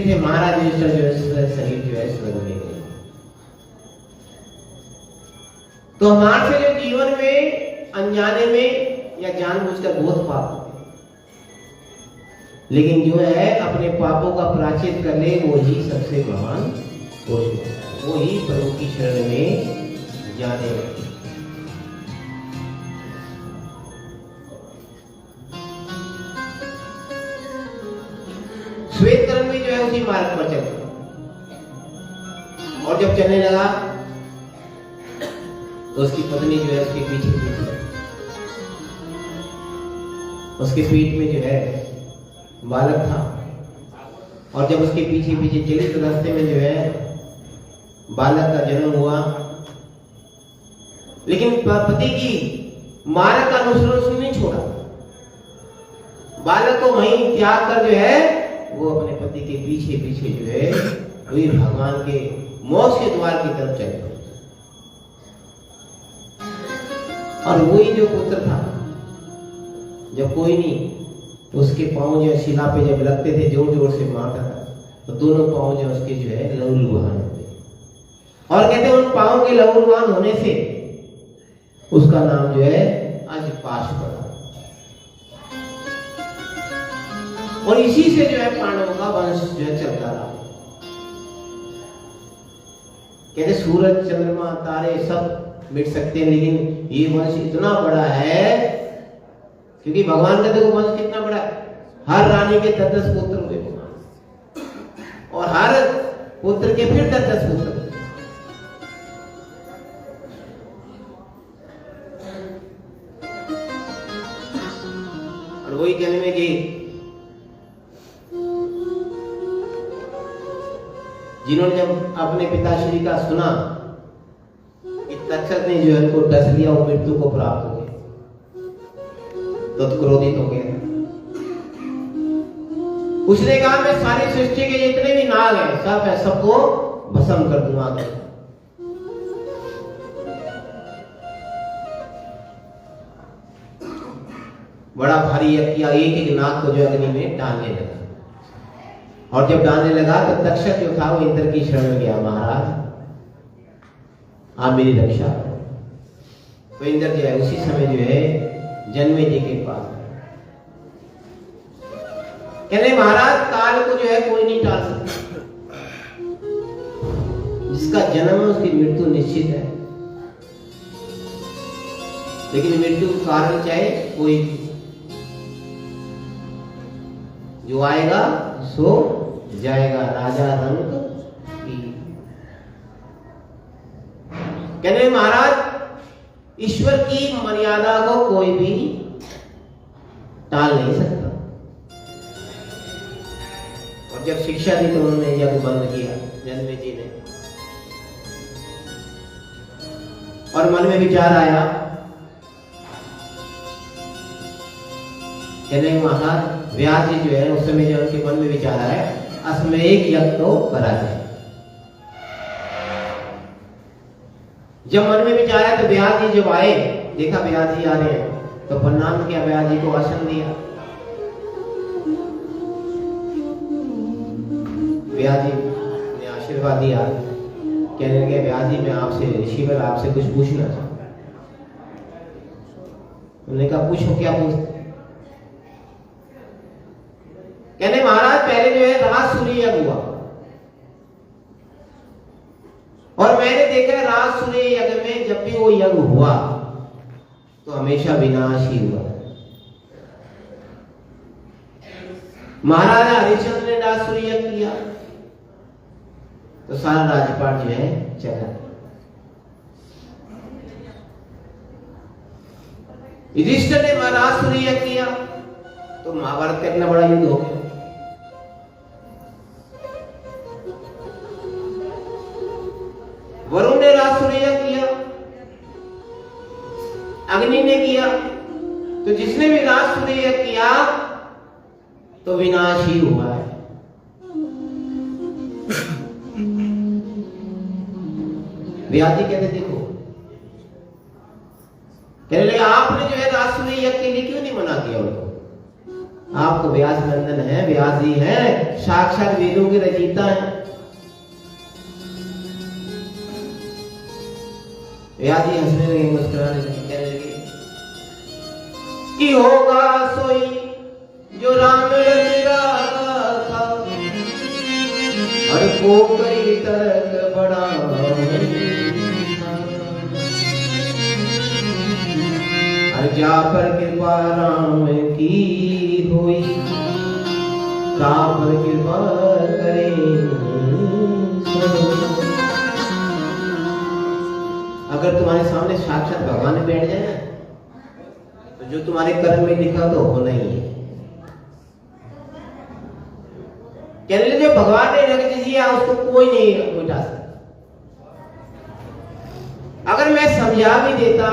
थे महाराज युधिष्ठिर जो है शरीर जो है स्वर्ग में गए। तो हमारे से जो जीवन में अनजाने में या जानबूझकर बहुत पाप होते, लेकिन जो है अपने पापों का प्रायश्चित कर ले वो ही सबसे महान पुरुष होता है, वो ही प्रभु की शरण में जाने लगते। श्वेतकरण भी जो है उसी मार्ग पर चलता और जब चलने लगा तो उसकी पत्नी जो है उसके पीछे पीछे, उसके पीठ में जो है बालक था और जब उसके पीछे पीछे चली तो रास्ते में जो है बालक का जन्म हुआ, लेकिन पति की मार्ग का अनुसरण उसने नहीं छोड़ा। बालक को वहीं त्याग कर जो है वो अपने पति के पीछे पीछे जो है वही भगवान के मोक्ष के द्वार की तरफ चल पड़े। और वही जो पुत्र था जब कोई नहीं तो उसके पांव जो शिला पे जब लगते थे जोर जोर से मारता था तो दोनों पांव जो उसके जो है लहूलुहान होते और कहते उन पांव के लहूलुहान होने से उसका नाम जो है आज पाश पड़ा और इसी से जो है पांडवों का वंश जो है चलता रहा। कहते सूरज चंद्रमा तारे सब मिट सकते हैं लेकिन ये वंश इतना बड़ा है क्योंक't भगवान का देखो वंश कितना बड़ा है। हर रानी के 10-10 पुत्र हुए भगवान और हर पुत्र के फिर 10-10 पुत्र। और वही कहने में कि जिन्होंने जब अपने पिताश्री का सुना कि तक्षक ने जो है उनको डस लिया वो मृत्यु को प्राप्त हो गए तो क्रोधित हो गए। उसने कहा मैं सारी सृष्टि के जितने भी नाग हैं सब है सबको भस्म कर दूंगा। बड़ा भारी यज्ञ किया, एक एक नाग को जो अग्नि में डालने लगा और जब डालने लगा तो तक्षक जो था वो इंद्र की शरण में गया, महाराज आप मेरी रक्षा करो। तो इंद्र जो है उसी समय जो है जन्मे जी के पास कहने महाराज काल को जो है कोई नहीं टाल सकता, जिसका जन्म है उसकी मृत्यु निश्चित है, लेकिन मृत्यु का कारण चाहे कोई जो आएगा सो जाएगा। राजा रंग की कहने महाराज ईश्वर की मर्यादा को कोई भी टाल नहीं सकता। और जब शिक्षा दी तो उन्होंने यज्ञ बंद किया जन्मे जी ने और मन में विचार आया कहने महाराज व्यास जी जो है उस समय जो उनके मन में विचार आया अश्वमेध यज्ञ तो करा जाए। जब मन में विचार आया तो व्यास जी जब आए देखा व्यास जी आ रहे हैं तो प्रणाम किया, व्यास जी को आसन दिया। व्यास जी ने आशीर्वाद दिया, कहने लगे व्यास जी मैं आपसे ऋषिवर आपसे कुछ पूछना चाहता। उन्होंने कहा पूछो क्या पूछते। कहने महाराज पहले जो है राज सूर्य यज्ञ हुआ और मैंने देखा राज सूर्य यज्ञ में जब भी वो यज्ञ हुआ तो हमेशा विनाश ही हुआ। महाराजा हरिश्चंद्र ने राज सूर्य यज्ञ किया तो सारा राजपाट जो है चला। युधिष्ठिर ने राज सूर्य यज्ञ किया तो महाभारत का इतना बड़ा युद्ध हो गया। वरुण ने राज सूर्य यज्ञ किया, अग्नि ने किया, तो जिसने भी राज सूर्य यज्ञ किया तो विनाश ही हुआ है। व्यास जी कहते देखो, कहने लगे आपने जो है राज सूर्य यज्ञ के लिए क्यों नहीं मना किया उनको। आप तो व्यास नंदन है, व्यास जी हैं, साक्षात वेदों के रचयिता हैं। व्यास जी हंसने लगे, मुस्कुराने लगे, कहने लगे कि होगा सोई जो राम रच राखा, हर को कई तर्क बड़ा, हर जा पर कृपा राम की हुई, ता पर कृपा करे। अगर तुम्हारे सामने साक्षात भगवान बैठ जाए ना, तो जो तुम्हारे कर्म में लिखा तो होना ही है। कहने लगे जो भगवान ने रख दिया उसको कोई नहीं मिटा सकता। अगर मैं समझा भी देता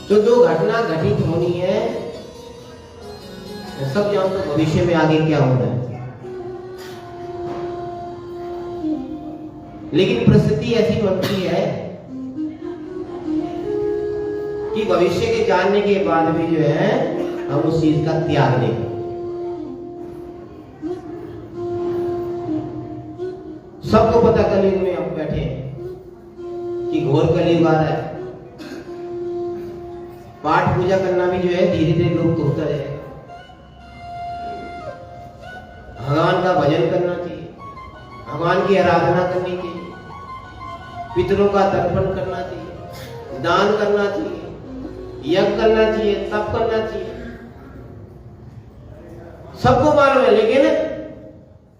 तो जो घटना घटित होनी है मैं सब जानता हूं, भविष्य में आगे क्या होना है। लेकिन परिस्थिति ऐसी बनती है कि भविष्य के जानने के बाद भी जो है हम उस चीज का त्याग नहीं करते। सबको पता कलयुग में हम बैठे हैं कि घोर कलयुग आ रहा है। पाठ पूजा करना भी जो है धीरे धीरे लुप्त होता जाएगा। भगवान का भजन करना चाहिए, भगवान की आराधना करनी चाहिए, पितरों का तर्पण करना चाहिए, दान करना चाहिए, यज्ञ करना चाहिए, तप करना चाहिए, सबको मालूम है। लेकिन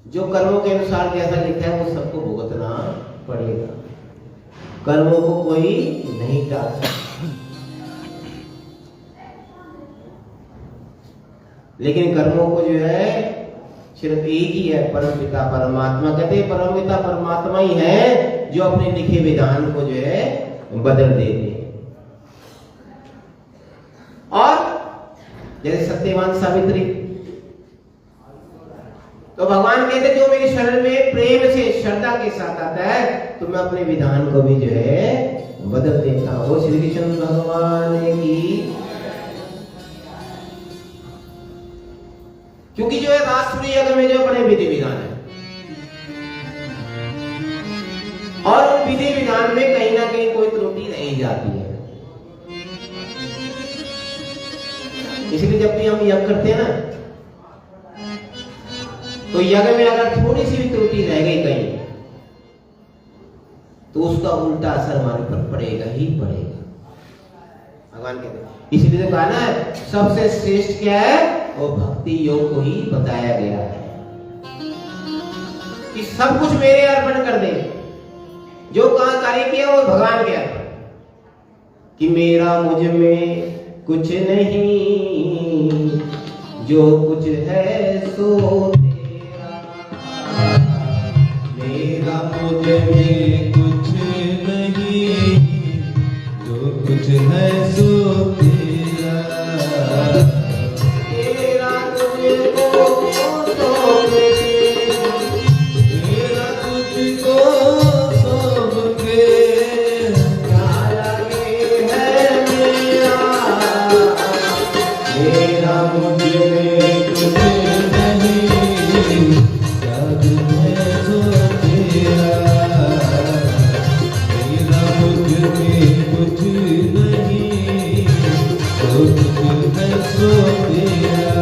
जो कर्मों के अनुसार जैसा लिखा है वो सबको भुगतना पड़ेगा। कर्मों को कोई नहीं टाल सकता। लेकिन कर्मों को जो है सिर्फ एक ही है, परम पिता परमात्मा। कहते हैं परम पिता परमात्मा ही है जो अपने लिखे विधान को जो है बदल देते हैं। और जैसे सत्यवान सावित्री, तो भगवान कहते जो मेरे शरण में प्रेम से श्रद्धा के साथ आता है तो मैं अपने विधान को भी जो है बदल देता हूं। वो श्री कृष्ण भगवान की, क्योंकि जो है राष्ट्रीय यज्ञ में जो बड़े विधि विधान है और उन विधि विधान में कहीं ना कहीं कोई त्रुटि रह जाती है। इसलिए जब भी हम यज्ञ करते हैं ना तो यज्ञ में अगर थोड़ी सी भी त्रुटि रह गई कहीं तो उसका उल्टा असर हमारे पर पड़ेगा ही पड़ेगा। भगवान कहते हैं, इसलिए तो कहा ना सबसे श्रेष्ठ क्या है, वो भक्ति योग को ही बताया गया है कि सब कुछ मेरे अर्पण कर दे। जो कहा कार्य किया वो भगवान के अर्पण, कि मेरा मुझ में कुछ नहीं, जो कुछ है सो मेरा मुझ में कुछ नहीं, जो कुछ है सो तेरा। तेरा तुझको सौंप के, तेरा तुझको सौंप के, क्या लगे है मेरा, मेरा मुझ में कुछ नहीं, क्या कुछ है सो तेरा। मेरा मुझ में कुछ नहीं, जो कुछ है सो तेरा।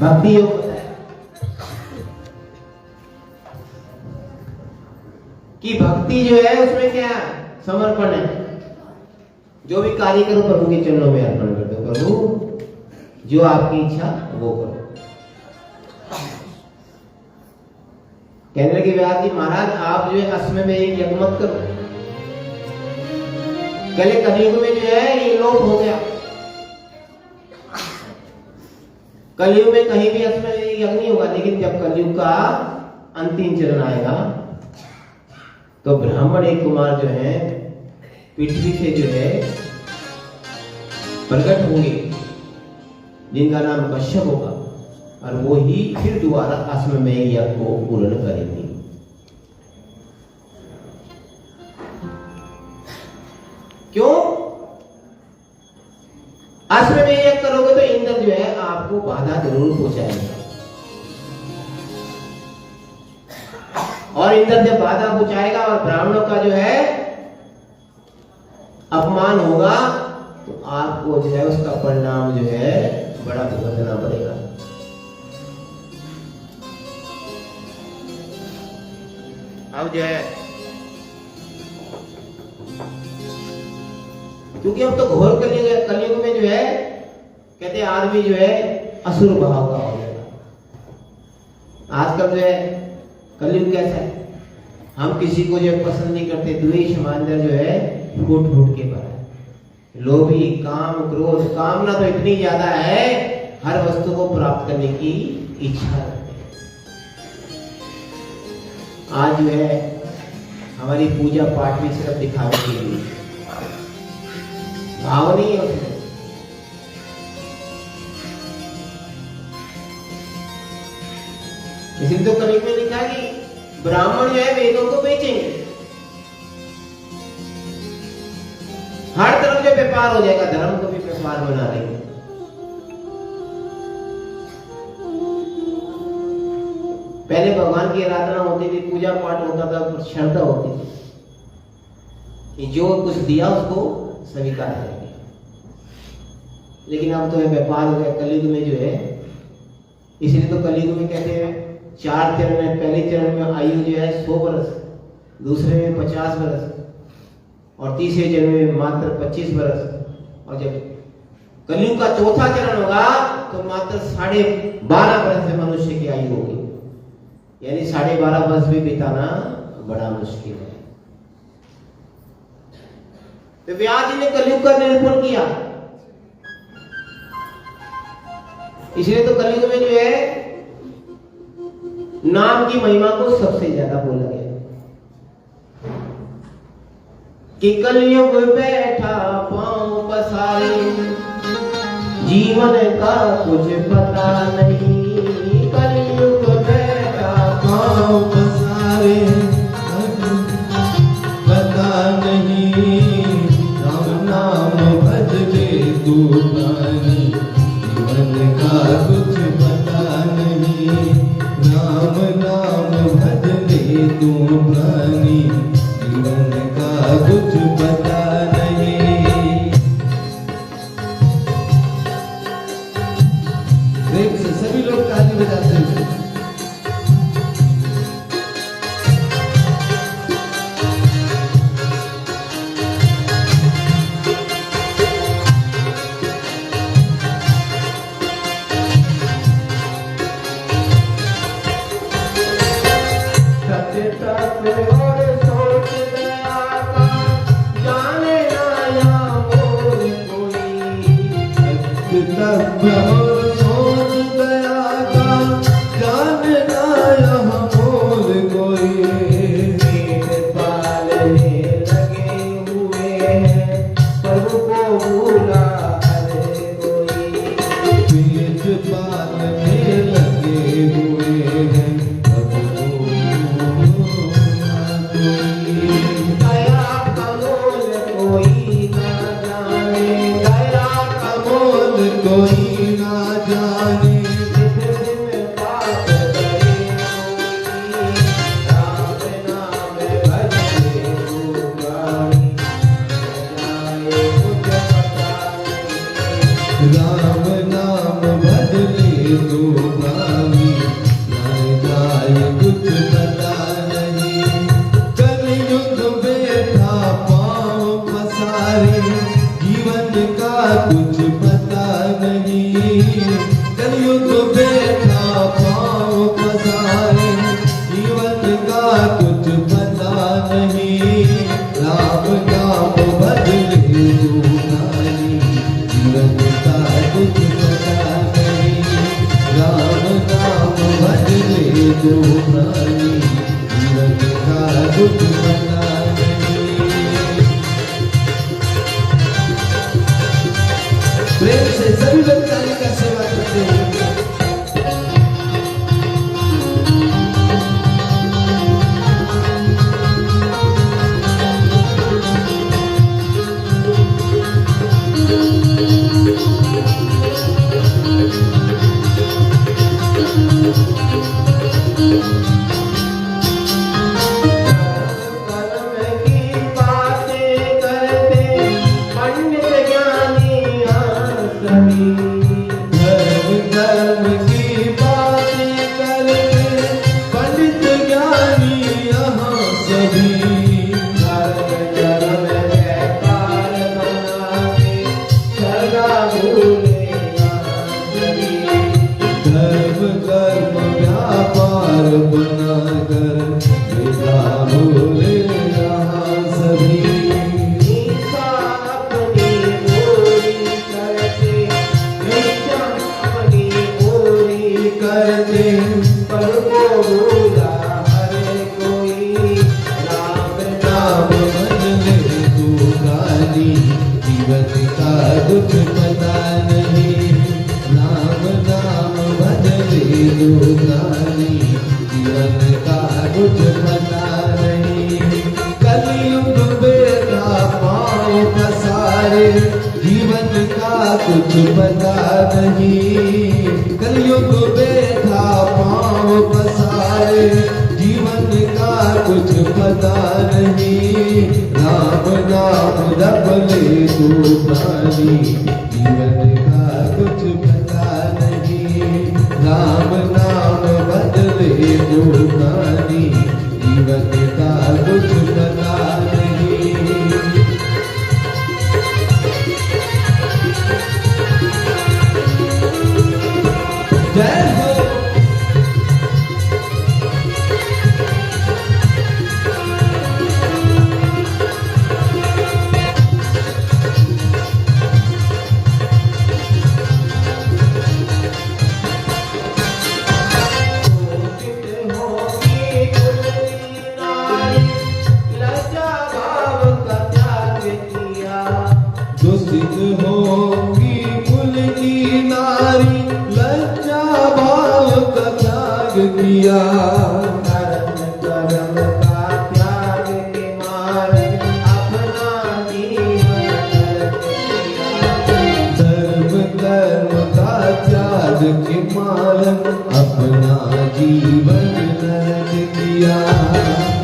भक्ति योग होता है कि भक्ति जो है उसमें क्या समर्पण है। जो भी कार्य करो प्रभु के चरणों में अर्पण कर दो। प्रभु जो आपकी इच्छा वो करो। कहने लगे व्यास जी महाराज आप जो है असमय में एक यज्ञ मत करो। पहले कलयुग में जो है ये लोप हो गया। कलयुग में कहीं भी असमय में यज्ञ नहीं होगा। लेकिन जब कलयुग का अंतिम चरण आएगा तो ब्राह्मण एक कुमार जो है पृथ्वी से जो है प्रकट होंगे, जिनका नाम कश्यप होगा, और वो ही फिर दोबारा अश्वमेध यज्ञ को पूर्ण करेंगे। क्यों? आश्रम में यज्ञ करोगे तो इंद्र जो है आपको बाधा जरूर पहुंचाएगा, और इंद्र जब बाधा पहुंचाएगा और ब्राह्मणों का जो है अपमान होगा तो आपको जो है उसका परिणाम जो है बड़ा भुगतना पड़ेगा। अब जो है क्योंकि अब तो घोर कलयुग में जो है कहते हैं आदमी जो है असुर भाव का हो गया। आजकल जो है कलयुग कैसा है, हम किसी को जो पसंद नहीं करते, द्वेष हमारे जो है फूट फूट के भरा है। लोभी, काम, क्रोध, कामना तो इतनी ज्यादा है, हर वस्तु को प्राप्त करने की इच्छा रखते हैं। आज जो है हमारी पूजा पाठ भी सिर्फ दिखावे के लिए, भाव नहीं है उसमें। इसलिए तो कलयुग में लिखा कि ब्राह्मण जो है वेदों को बेचेंगे, हर तरफ जो व्यापार हो जाएगा, धर्म को भी व्यापार बना देंगे। पहले भगवान की आराधना होती थी, पूजा पाठ होता था, श्रद्धा होती थी कि जो कुछ दिया उसको स्वीकार करेंगे। लेकिन अब तो है व्यापार हो गया कलयुग में जो है। इसलिए तो कलयुग में कहते हैं 4 चरण है। पहले चरण में आयु जो है 100 वर्ष, दूसरे में 50 वर्ष, और तीसरे चरण में मात्र 25 वर्ष, और जब कलयुग का चौथा चरण होगा तो मात्र 12.5 वर्ष से मनुष्य की आयु होगी। यानी 12.5 वर्ष भी बिताना बड़ा मुश्किल है। तो व्यास जी ने कलयुग का निरूपण किया। इसलिए तो कलयुग में जो है नाम की महिमा को सबसे ज्यादा बोला गया कि कलयुग बैठा पांव पसारे, जीवन का कुछ पता नहीं। कलयुग बैठा पाँव पसारे, पता नहीं, राम नाम भज ले तू प्राणी, जीवन का कुछ पता नहीं। राम नाम भज ले तू प्राणी, जीवन का कुछ पता नहीं। प्रेम से सभी लोग ताली बजाते हैं। तब और सोच गया का जाने ना यहाँ मोल कोई। पेट पालने लगे हुए हैं, प्रभु को भूला हर कोई। पेट पालने लगे हुए हैं, प्रभु को भूला कोई। दया का मोल कोई ना जाने, दया का मोल कोई ना जाने। दिन पाप करे कोई, राम नाम भजे तू प्राणी, जाए कुछ पता नहीं। राम नाम बदले तो भावी, जाए जाए कुछ पता नहीं। कलयुग बैठा पाँव पसारे, जीवन का कुछ पता नहीं। कलयुग बैठा पाँव पसारे, जीवन का कुछ पता नहीं। राम नाम बदले तो भावी, जीवन का कुछ पता नहीं। राम नाम बदले तो भावी, जीवन का कुछ पता नहीं। प्रेम से सभी लोग ताली का सेवा करते हैं। पार बना कर बेटा बोले यहाँ सभी ईसा अपनी पूरी करते, ईसा अपनी पूरी करते, पर को भूला हर कोई, राम नाम बदले तू प्राणी जीवन का कुछ पता नहीं नाम नाम बदले तू प्राणी जीवन का कुछ पता नहीं कलयुग बेटा पाँव पसारे जीवन का कुछ पता नहीं कलयुग बेटा पाँव पसारे जीवन का कुछ पता नहीं राम नाम जप ले तू प्राणी जीवन का कुछ पता नहीं राम नाम बदले तू प्राणी जीवन का कुछ पता नहीं जय हो दूषित होगी कुल की नारी लज्जा भाव का त्याग किया धर्म कर्म का त्याग के मारे अपना जीवन नरक किया। धर्म कर्म का त्याग के मारन अपना जीवन नरक किया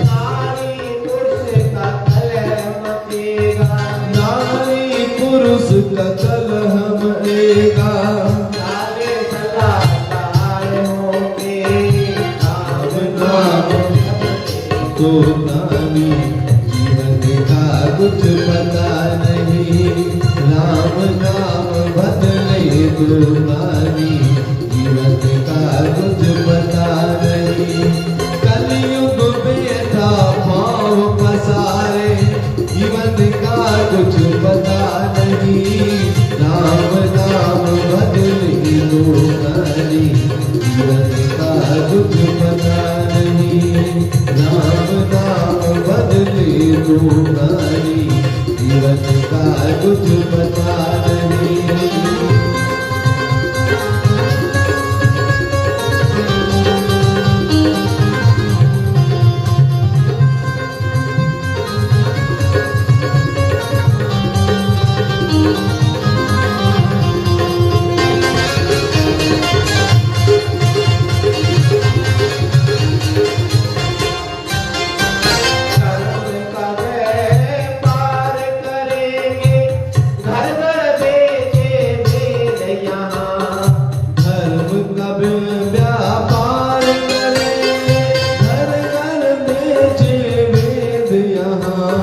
नारी पुरुष का कलह मचेगा, नारी पुरुष का कलह मरेगा सारे सलाहकार होंगे, राम नाम तो प्राणी जीवन का कुछ पता नहीं राम नाम बदले तो प्राणी जीवन का कुछ पता नहीं कलयुग बेटा पाँव पसारे जीवन का कुछ पता नहीं राम नाम बदले तो प्राणी जीवन का कुछ पता नहीं राम नाम बदले तो प्राणी जीवन का कुछ पता नहीं कर्म का व्यापार करेंगे, घर घर बेचे मेल यहाँ। धर्म का व्यापार करे घर घर बेचे वेद यहाँ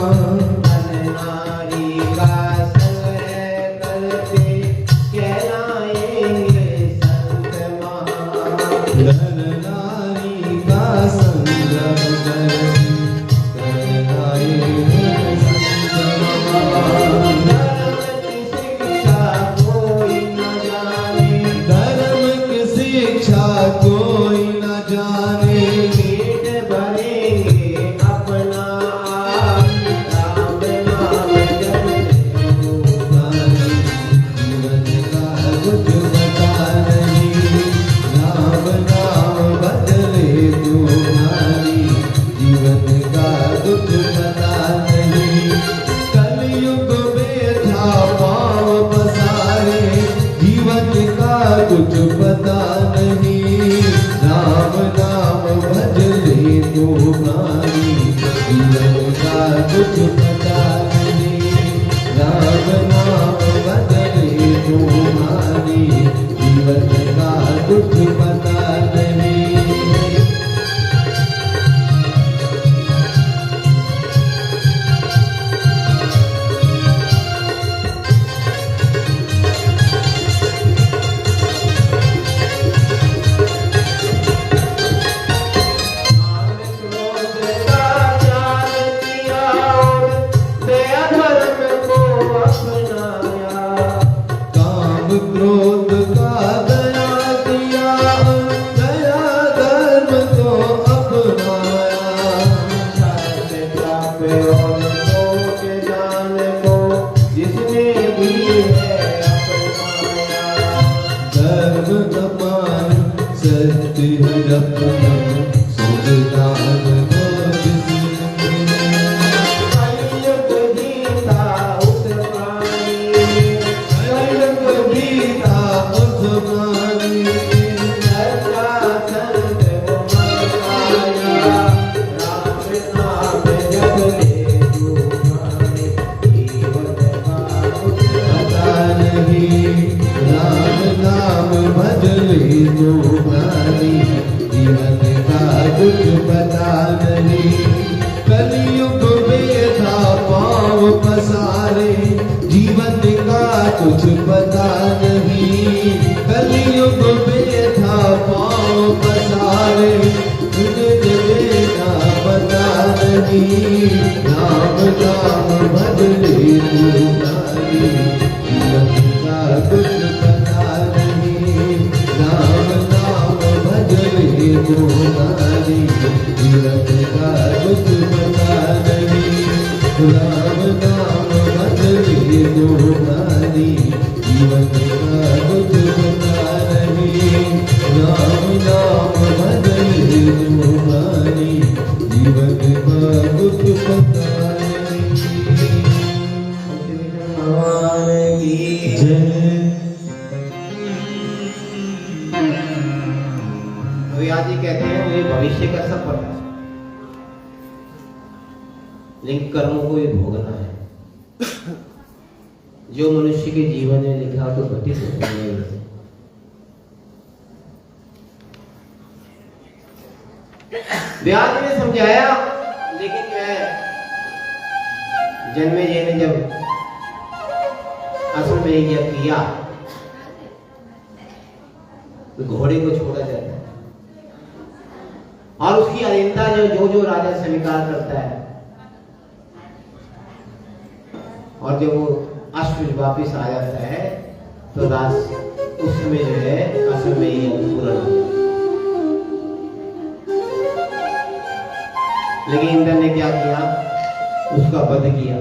धन नारी का संग्रह करते, कहलाएंगे संत महान। धन नारी का संग्रह करे कहलाए संत महान। धर्म की शिक्षा कोई न जाने, धर्म की शिक्षा कोई न जाने पेट भरेंगे अपना आप, राम नाम जपते तो प्राणी जीवन का कुछ पता नहीं राम नाम बदले तो प्राणी जीवन का कुछ पता नहीं कलयुग बेटा पाँव पसारे जीवन का कुछ पता नहीं राम नाम भजले तो प्राणी जीवन का कुछ पता नहीं राम नाम बदले तो प्राणी जीवन का कुछ पता नहीं सत्य है जप तप सब दान हो जिसने। कलयुग गीता उस प्राणी, कलयुग गीता उस प्राणी, सच्चा संत वो मन पाया, राम नाम जप ले तू माने, जीवन का कुछ पता नहीं राम नाम भजले तो प्राणी, जीवन का कुछ पता नहीं। कलयुग में था पाँव पसारे, जीवन का कुछ पता नहीं। कलयुग में था पाँव पसारे, तुझे का पता नहीं। राम नाम भजले तो प्राणी, जीवन का कुछ पता नहीं। राम नाम भजले तो प्राणी, जीवन का कुछ पता नहीं। राम नाम भजले तो प्राणी, जीवन का कुछ पता नहीं। राम नाम भजले तो प्राणी, जीवन का कुछ पता नहीं। भगवान की जय। व्यास जी कहते हैं मुझे भविष्य का सब पता है, लेकिन कर्मों को भी भोगना है। जो मनुष्य के जीवन में लिखा तो घटित होता है। व्यास जी ने समझाया, लेकिन जो है जन्मेजय ने जब असल में यज्ञ किया तो घोड़े को छोड़ा जाता है और उसकी अधीनता जो राजा स्वीकार करता है, और जब वो अश्व वापिस आ जाता है तो राज उसमें जो है असल में ये पूरा। लेकिन इंद्र ने क्या किया, उसका वध किया,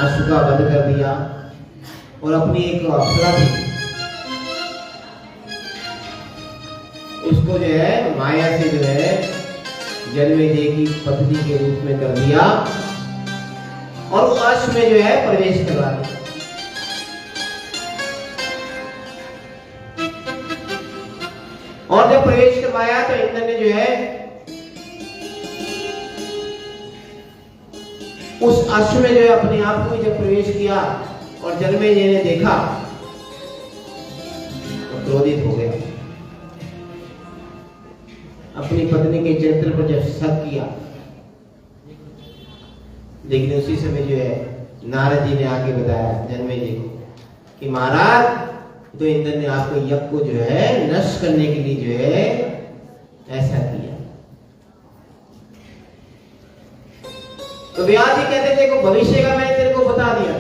अश्व का वध कर दिया और अपनी एक अप्सरा थी उसको जो है माया से जो है जन्मेजय की पत्नी के रूप में कर दिया और उस अश्व में जो है प्रवेश करवा दिया। और जब प्रवेश करवाया तो इंद्र ने जो है उस अश्व में जो है अपने आप को जब प्रवेश किया और जन्मेजय ने देखा तो क्रोधित हो गया। अपनी पत्नी के चरित्र पर जब शक किया, लेकिन उसी समय जो है नारद जी ने आके बताया जन्मेजय को कि महाराज तो इंद्र ने आपको यज्ञ को जो है नष्ट करने के लिए जो है ऐसा किया। तो व्यास जी कहते थे को भविष्य का मैंने तेरे को बता दिया,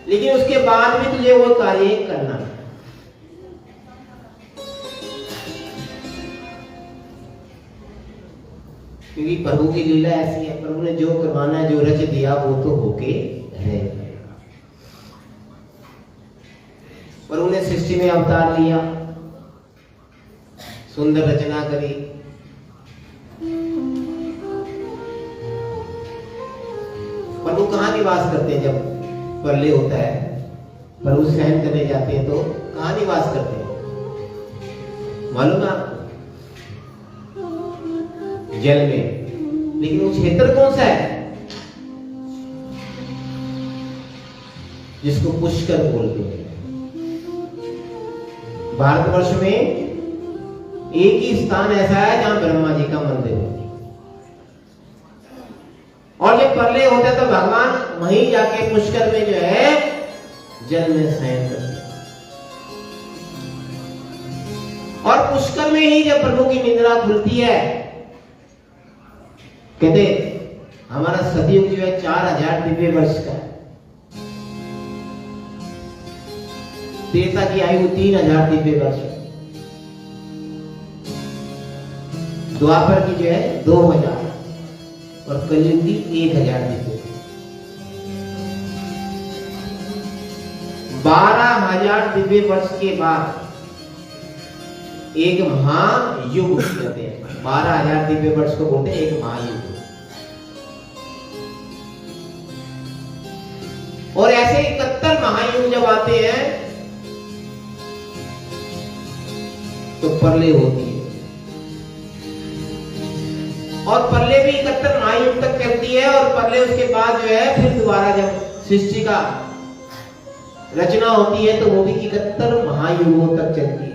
लेकिन उसके बाद भी तुझे वो कार्य करना है। क्योंकि प्रभु की लीला ऐसी है, प्रभु ने जो करवाना है, जो रच दिया वो तो होके रहेगा। प्रभु ने सृष्टि में अवतार लिया, सुंदर रचना करी, प्रभु कहाँ निवास करते हैं? जब प्रलय होता है, प्रभु सहन करने जाते हैं तो कहाँ निवास करते हैं मालूम है आपको? जल में। लेकिन वो क्षेत्र कौन सा है जिसको पुष्कर बोलते हैं? भारतवर्ष में एक ही स्थान ऐसा है जहां ब्रह्मा जी का मंदिर है, और जब प्रलय होता है तो भगवान वहीं जाके पुष्कर में जो है जल में शयन करते हैं। और पुष्कर में ही जब प्रभु की निद्रा खुलती है, कहते हमारा सतयुग जो है 4000 दिव्य वर्ष का है, त्रेता की आयु 3000 दिव्य वर्ष, द्वापर की जो है 2000 और कलयुग की 1000 दिव्य। 12,000 दिव्य वर्ष के बाद एक महायुग कहते हैं। 12,000 दिव्य वर्ष को बोलते हैं एक महायुग। और ऐसे 71 महायुग जब आते हैं तो प्रलय होती है, और प्रलय भी 71 महायुग तक चलती है। और प्रलय उसके बाद जो है फिर दोबारा जब सृष्टि का रचना होती है तो वो भी 71 महायुगों तक चलती है।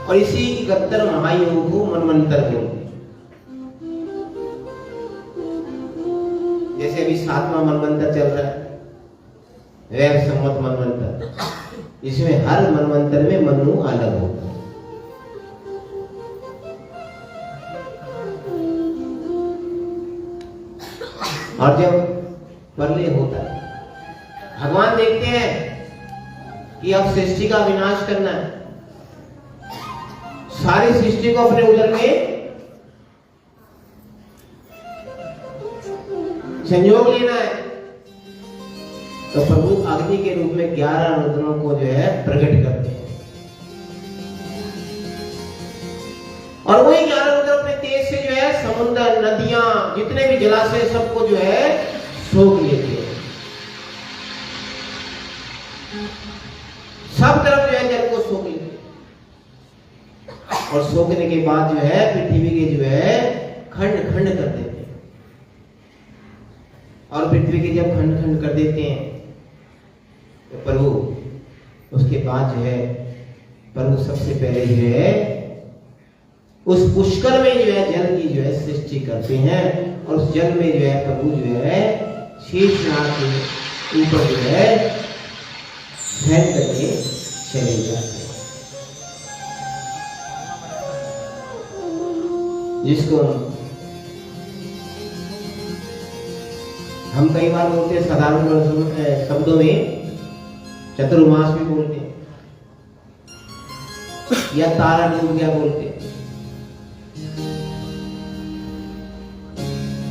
और इसी 71 महायुग को मनवंतर बोलते हैं। जैसे अभी 7वां मनवंतर चल रहा है, वैर सम्मत मनवंतर। इसमें हर मनवंतर में मनु अलग होता है। और जब प्रलय होता है, भगवान देखते हैं कि अब सृष्टि का विनाश करना है, सारी सृष्टि को अपने उदर में संयोग लेना है। तो प्रभु अग्नि के रूप में 11 रुद्रों को जो है प्रकट करते हैं, और वही 11 रुद्र अपने तेज से जो है समुद्र, नदियां, जितने भी जलाशय सबको जो है सोख लेते हैं। सब तरफ जो है जल को सोख लेते हैं, और सोखने के बाद जो है पृथ्वी के जो है खंड खंड कर देते हैं। और पृथ्वी के जब खंड खंड कर देते हैं तो प्रभु उसके बाद जो है प्रभु सबसे पहले जो है उस पुष्कर में जो है जल की जो है सृष्टि करते हैं, और उस जल में जो है प्रभु जो है शेषनाग के ऊपर जो है शयन करके चले जाते हैं, जिसको हम कई बार बोलते हैं साधारण शब्दों में चतुर्मास भी बोलते हैं, या तारा डूब गया बोलते हैं।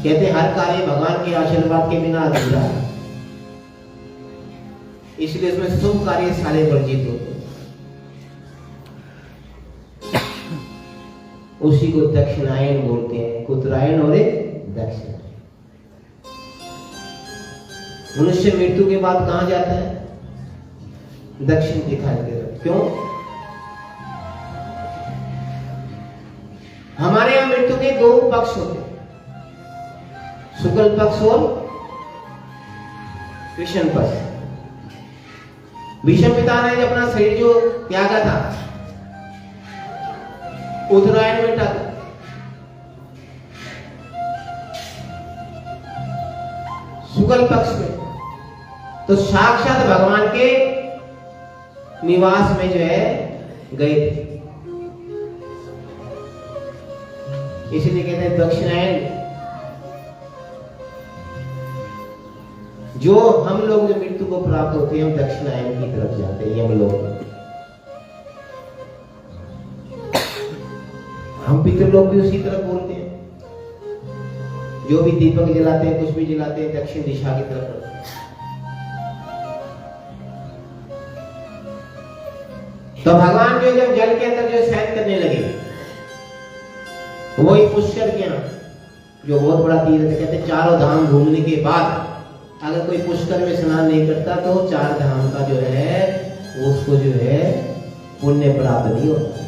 कहते हर कार्य भगवान के आशीर्वाद के बिना अधूरा है, इसलिए उसमें शुभ कार्य सारे वर्जित होते हैं। उसी को दक्षिणायन बोलते हैं, उत्तरायण और एक दक्षिणायन। मनुष्य मृत्यु के बाद कहां जाता है? दक्षिण दिखाई दे रहा। क्यों? हमारे यहां मृत्यु के 2 पक्ष होते हैं, शुक्ल पक्ष और कृष्ण पक्ष। भीष्म पिता ने अपना शरीर जो त्यागा था उत्तरायण में टक, शुक्ल पक्ष में, तो साक्षात भगवान के निवास में जो है गए थे। इसीलिए कहते हैं दक्षिणायन। जो हम लोग जो मृत्यु को प्राप्त होते हैं हम दक्षिणायन की तरफ जाते हैं। हम लोग हम पितृलोक भी उसी तरफ बोलते हैं, जो भी दीपक जलाते हैं, कुछ भी जलाते हैं, दक्षिण दिशा की तरफ। तो भगवान जो जब जल के अंदर जो शयन करने लगे, वही पुष्कर के यहाँ जो बहुत बड़ा तीर्थ, कहते हैं चारों धाम घूमने के बाद अगर कोई पुष्कर में स्नान नहीं करता तो 4 धाम का जो है उसको जो है पुण्य प्राप्त नहीं होता।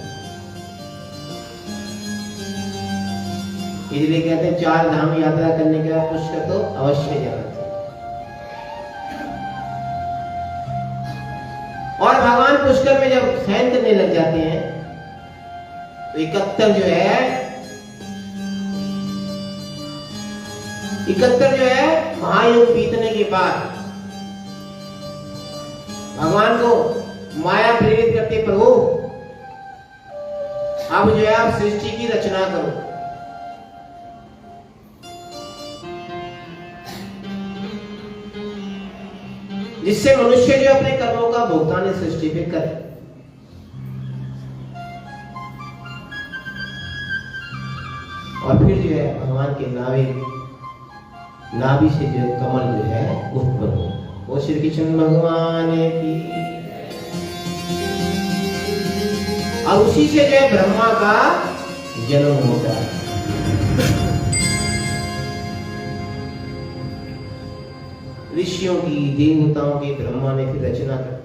इसलिए कहते हैं 4 धाम यात्रा करने के बाद पुष्कर तो अवश्य जाना चाहिए। और भगवान पुष्कर में जब शयन करने लग जाते हैं तो 71 जो है महायुग बीतने के बाद भगवान को माया प्रेरित करते, प्रभु अब जो है आप सृष्टि की रचना करो। जिससे मनुष्य जो अपने कर्मों का भुगतान इस सृष्टि पे करे। और फिर जो है भगवान के नाविक नाभि से जो कमल जो है उत्पन्न हो। वो श्री कृष्ण भगवान की। और उसी से जो है ब्रह्मा का जन्म होता है। ऋषियों की, देवताओं की ब्रह्मा ने फिर रचना कर।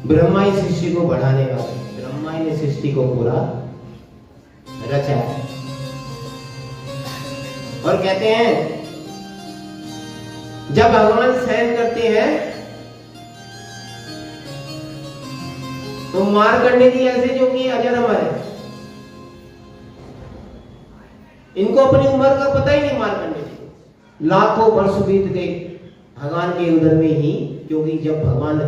ब्रह्मा ही सृष्टि को बढ़ाने वाले, ब्रह्मा ही ने सृष्टि को पूरा रचा है। और कहते हैं जब भगवान शयन करते हैं तो मार्कंडेय जी ऐसे जो कि अजर अमर है, इनको अपनी उम्र का पता ही नहीं। मार्कंडेय जी लाखों वर्ष बीत गए भगवान के उदर में ही, क्योंकि जब भगवान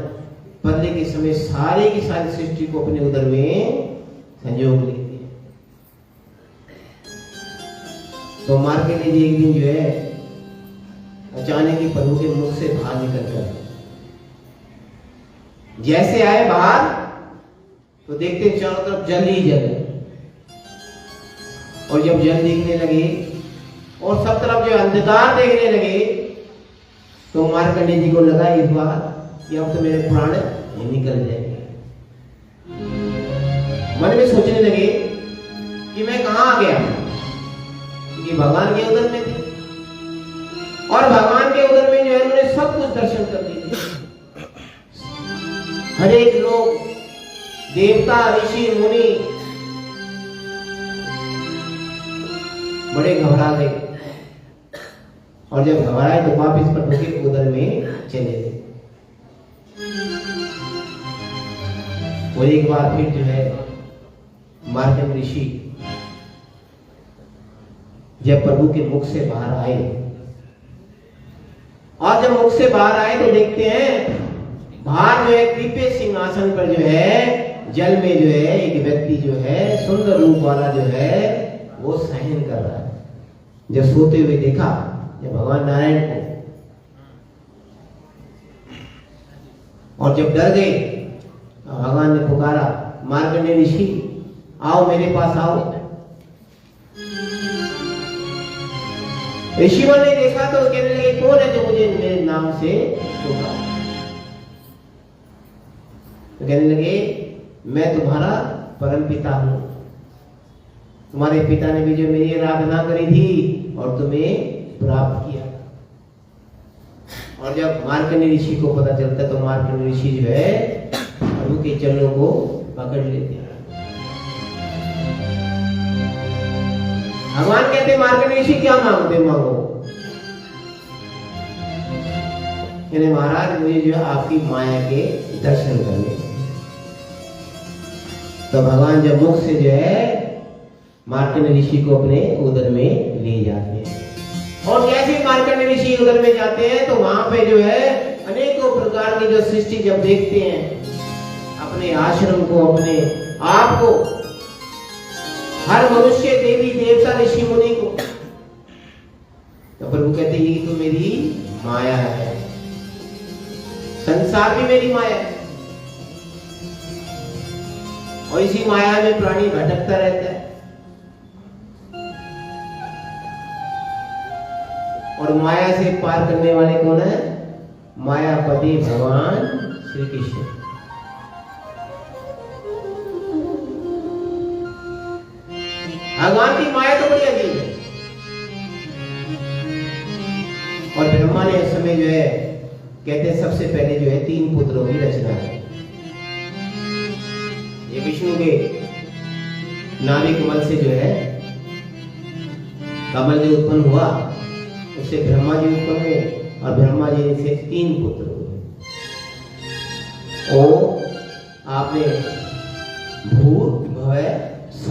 पहले के समय सारे की सारी सृष्टि को अपने उदर में संयोग लेते हैं, तो मार्कंडेय जी एक दिन जो है अचानक ही प्रभु के मुख से बाहर निकल कर जैसे आए बाहर, तो देखते चारों तरफ जल ही जल। और जब जल देखने लगे और सब तरफ जो अंधकार देखने लगे, तो मार्कंडेय जी को लगा इस बार कि अब तो मेरे प्राण निकल जाएंगे। मन में सोचने लगे कि मैं कहां आ गया, क्योंकि भगवान के उदर में थे और भगवान के उदर में जो है उन्होंने सब कुछ दर्शन कर लिए। हर एक लोग, देवता, ऋषि, मुनि बड़े घबरा गए, और जब घबराए तो वापिस प्रभु के उदर में चले गए। और एक बार फिर जो है मार्कंडेय ऋषि जब प्रभु के मुख से बाहर आए, और जब मुख से बाहर आए तो देखते हैं बाहर जो है दिव्य सिंहासन पर जो है जल में जो है एक व्यक्ति जो है सुंदर रूप वाला जो है वो शयन कर रहा है। जब सोते हुए देखा जब भगवान नारायण को, और जब डर गए भगवान ने पुकारा, मार्कंडेय ऋषि आओ मेरे पास आओ। ऋषियों ने देखा तो कहने लगे कौन है जो मुझे मेरे नाम से पुकारा? तो कहने लगे मैं तुम्हारा परम पिता हूं, तुम्हारे पिता ने भी जो मेरी आराधना करी थी और तुम्हें प्राप्त किया। और जब मार्कंडेय ऋषि को पता चलता तो मार्कंडेय ऋषि जो है प्रभु के चरणों को पकड़ लेते हैं। भगवान कहते मार्कंडेय ऋषि क्या मांगते मांगो। कहने महाराज मुझे जो है आपकी माया के दर्शन करने। तो भगवान जब मुख से जो है मार्कंडेय ऋषि को अपने उदर में ले जाते हैं, और जैसे मार्कंडेय ऋषि उदर में जाते हैं तो वहां पे जो है अनेकों प्रकार की जो सृष्टि जब देखते हैं, अपने आश्रम को, अपने आप को, हर मनुष्य, देवी देवता, ऋषि मुनि को, तो प्रभु कहते हैं ये तो मेरी माया है, संसार भी मेरी माया है। और इसी माया में प्राणी भटकता रहता है, और माया से पार करने वाले कौन है? मायापति भगवान श्री कृष्ण। भगवान की माया तो बड़ी अजीब है। और ब्रह्मा ने उस समय जो है कहते हैं सबसे पहले जो है 3 पुत्रों की रचना है। ये विष्णु के नाभि कमल से जो है कमल जो उत्पन्न हुआ उससे ब्रह्मा जी उत्पन्न हुए, और ब्रह्मा जी से 3 पुत्र हुए। ओ आपने भूत भव स्व।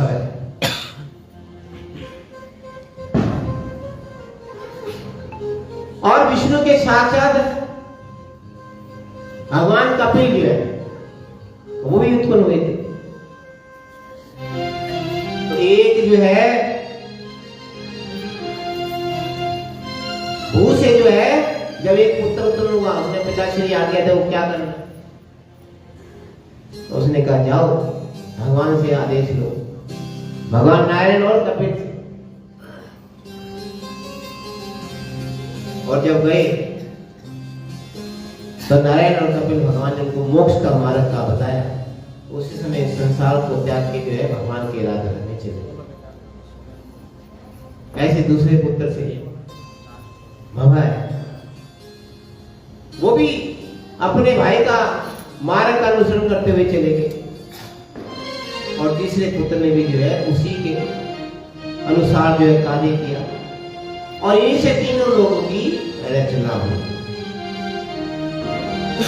और विष्णु के साक्षात भगवान कपिल जो है वो भी उत्पन्न हुए थे। तो एक जो है भू से जो है जब एक पुत्र उत्पन्न हुआ, उसने पिताश्री आज्ञा था वो क्या करना, तो उसने कहा जाओ भगवान से आदेश लो, भगवान नारायण और कपिल से। और जब गए तो नारायण और कपिल भगवान ने उनको मोक्ष का मार्ग का बताया। उसी समय संसार को त्याग के जो है भगवान के राज में चले गए। ऐसे दूसरे पुत्र से भवा है, वो भी अपने भाई का मार्ग का अनुसरण करते हुए चले गए और तीसरे पुत्र ने भी जो है उसी के अनुसार जो है कार्य किया और यही से तीनों लोगों की रचना हुई।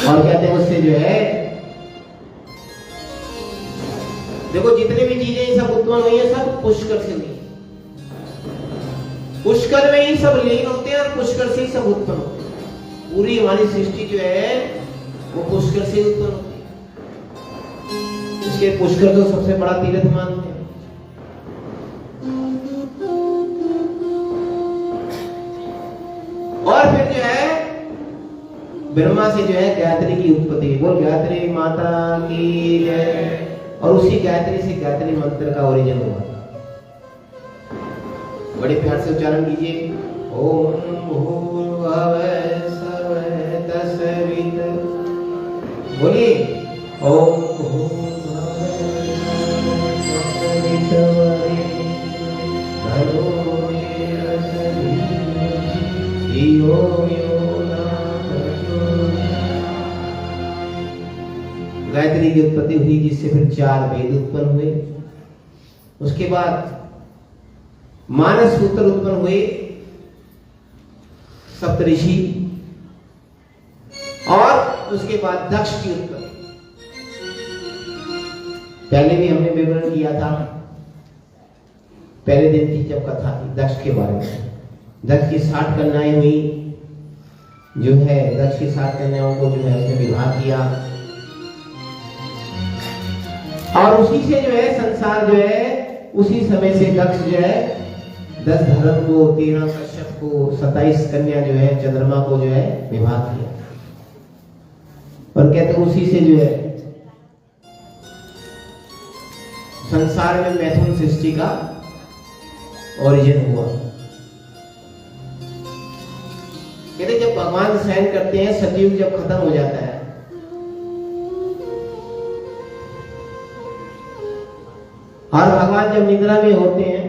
और कहते हैं उससे जो है देखो जितने भी चीजें सब उत्पन्न हुई है सब पुष्कर से हुई। पुष्कर में ही सब लीन होते हैं और पुष्कर से ही सब उत्पन्न होते हैं। पूरी हमारी सृष्टि जो है वो पुष्कर से उत्पन्न होती है। इसके पुष्कर तो सबसे बड़ा तीर्थ मानते हैं। और फिर जो है ब्रह्मा से जो है गायत्री की उत्पत्ति। बोल गायत्री माता की जय। और उसी गायत्री से गायत्री मंत्र का ओरिजिन हुआ। बड़े प्यार से उच्चारण कीजिए, ओम भूर्भुवः स्वः तत्सवितुर्वरेण्यं। बोलिए ओम भूर्भुवः स्वः तत्सवितुर्वरेण्यं भर्गो देवस्य धीमहि धियो यो न प्रचोदयात्। गायत्री की उत्पत्ति हुई जिससे फिर 4 वेद उत्पन्न हुए। उसके बाद मानस पुत्र उत्पन्न हुए, सप्तऋषि, और उसके बाद दक्ष की उत्पत्ति। पहले भी हमने विवरण किया था, पहले दिन की जब कथा थी दक्ष के बारे में। दक्ष की 60 कन्याएं हुई, जो है दक्ष की 60 कन्याओं को जो है उसने विवाह किया और उसी से जो है संसार जो है उसी समय से दक्ष जो है 10 धर्म को, 13 कश्यप को, 27 कन्या जो है चंद्रमा को जो है विवाह किया। और कहते हैं उसी से जो है संसार में मैथुन सृष्टि का ओरिजिन हुआ। कहते जब भगवान शयन करते हैं, सतयुग जब खत्म हो जाता है और भगवान जब निद्रा में होते हैं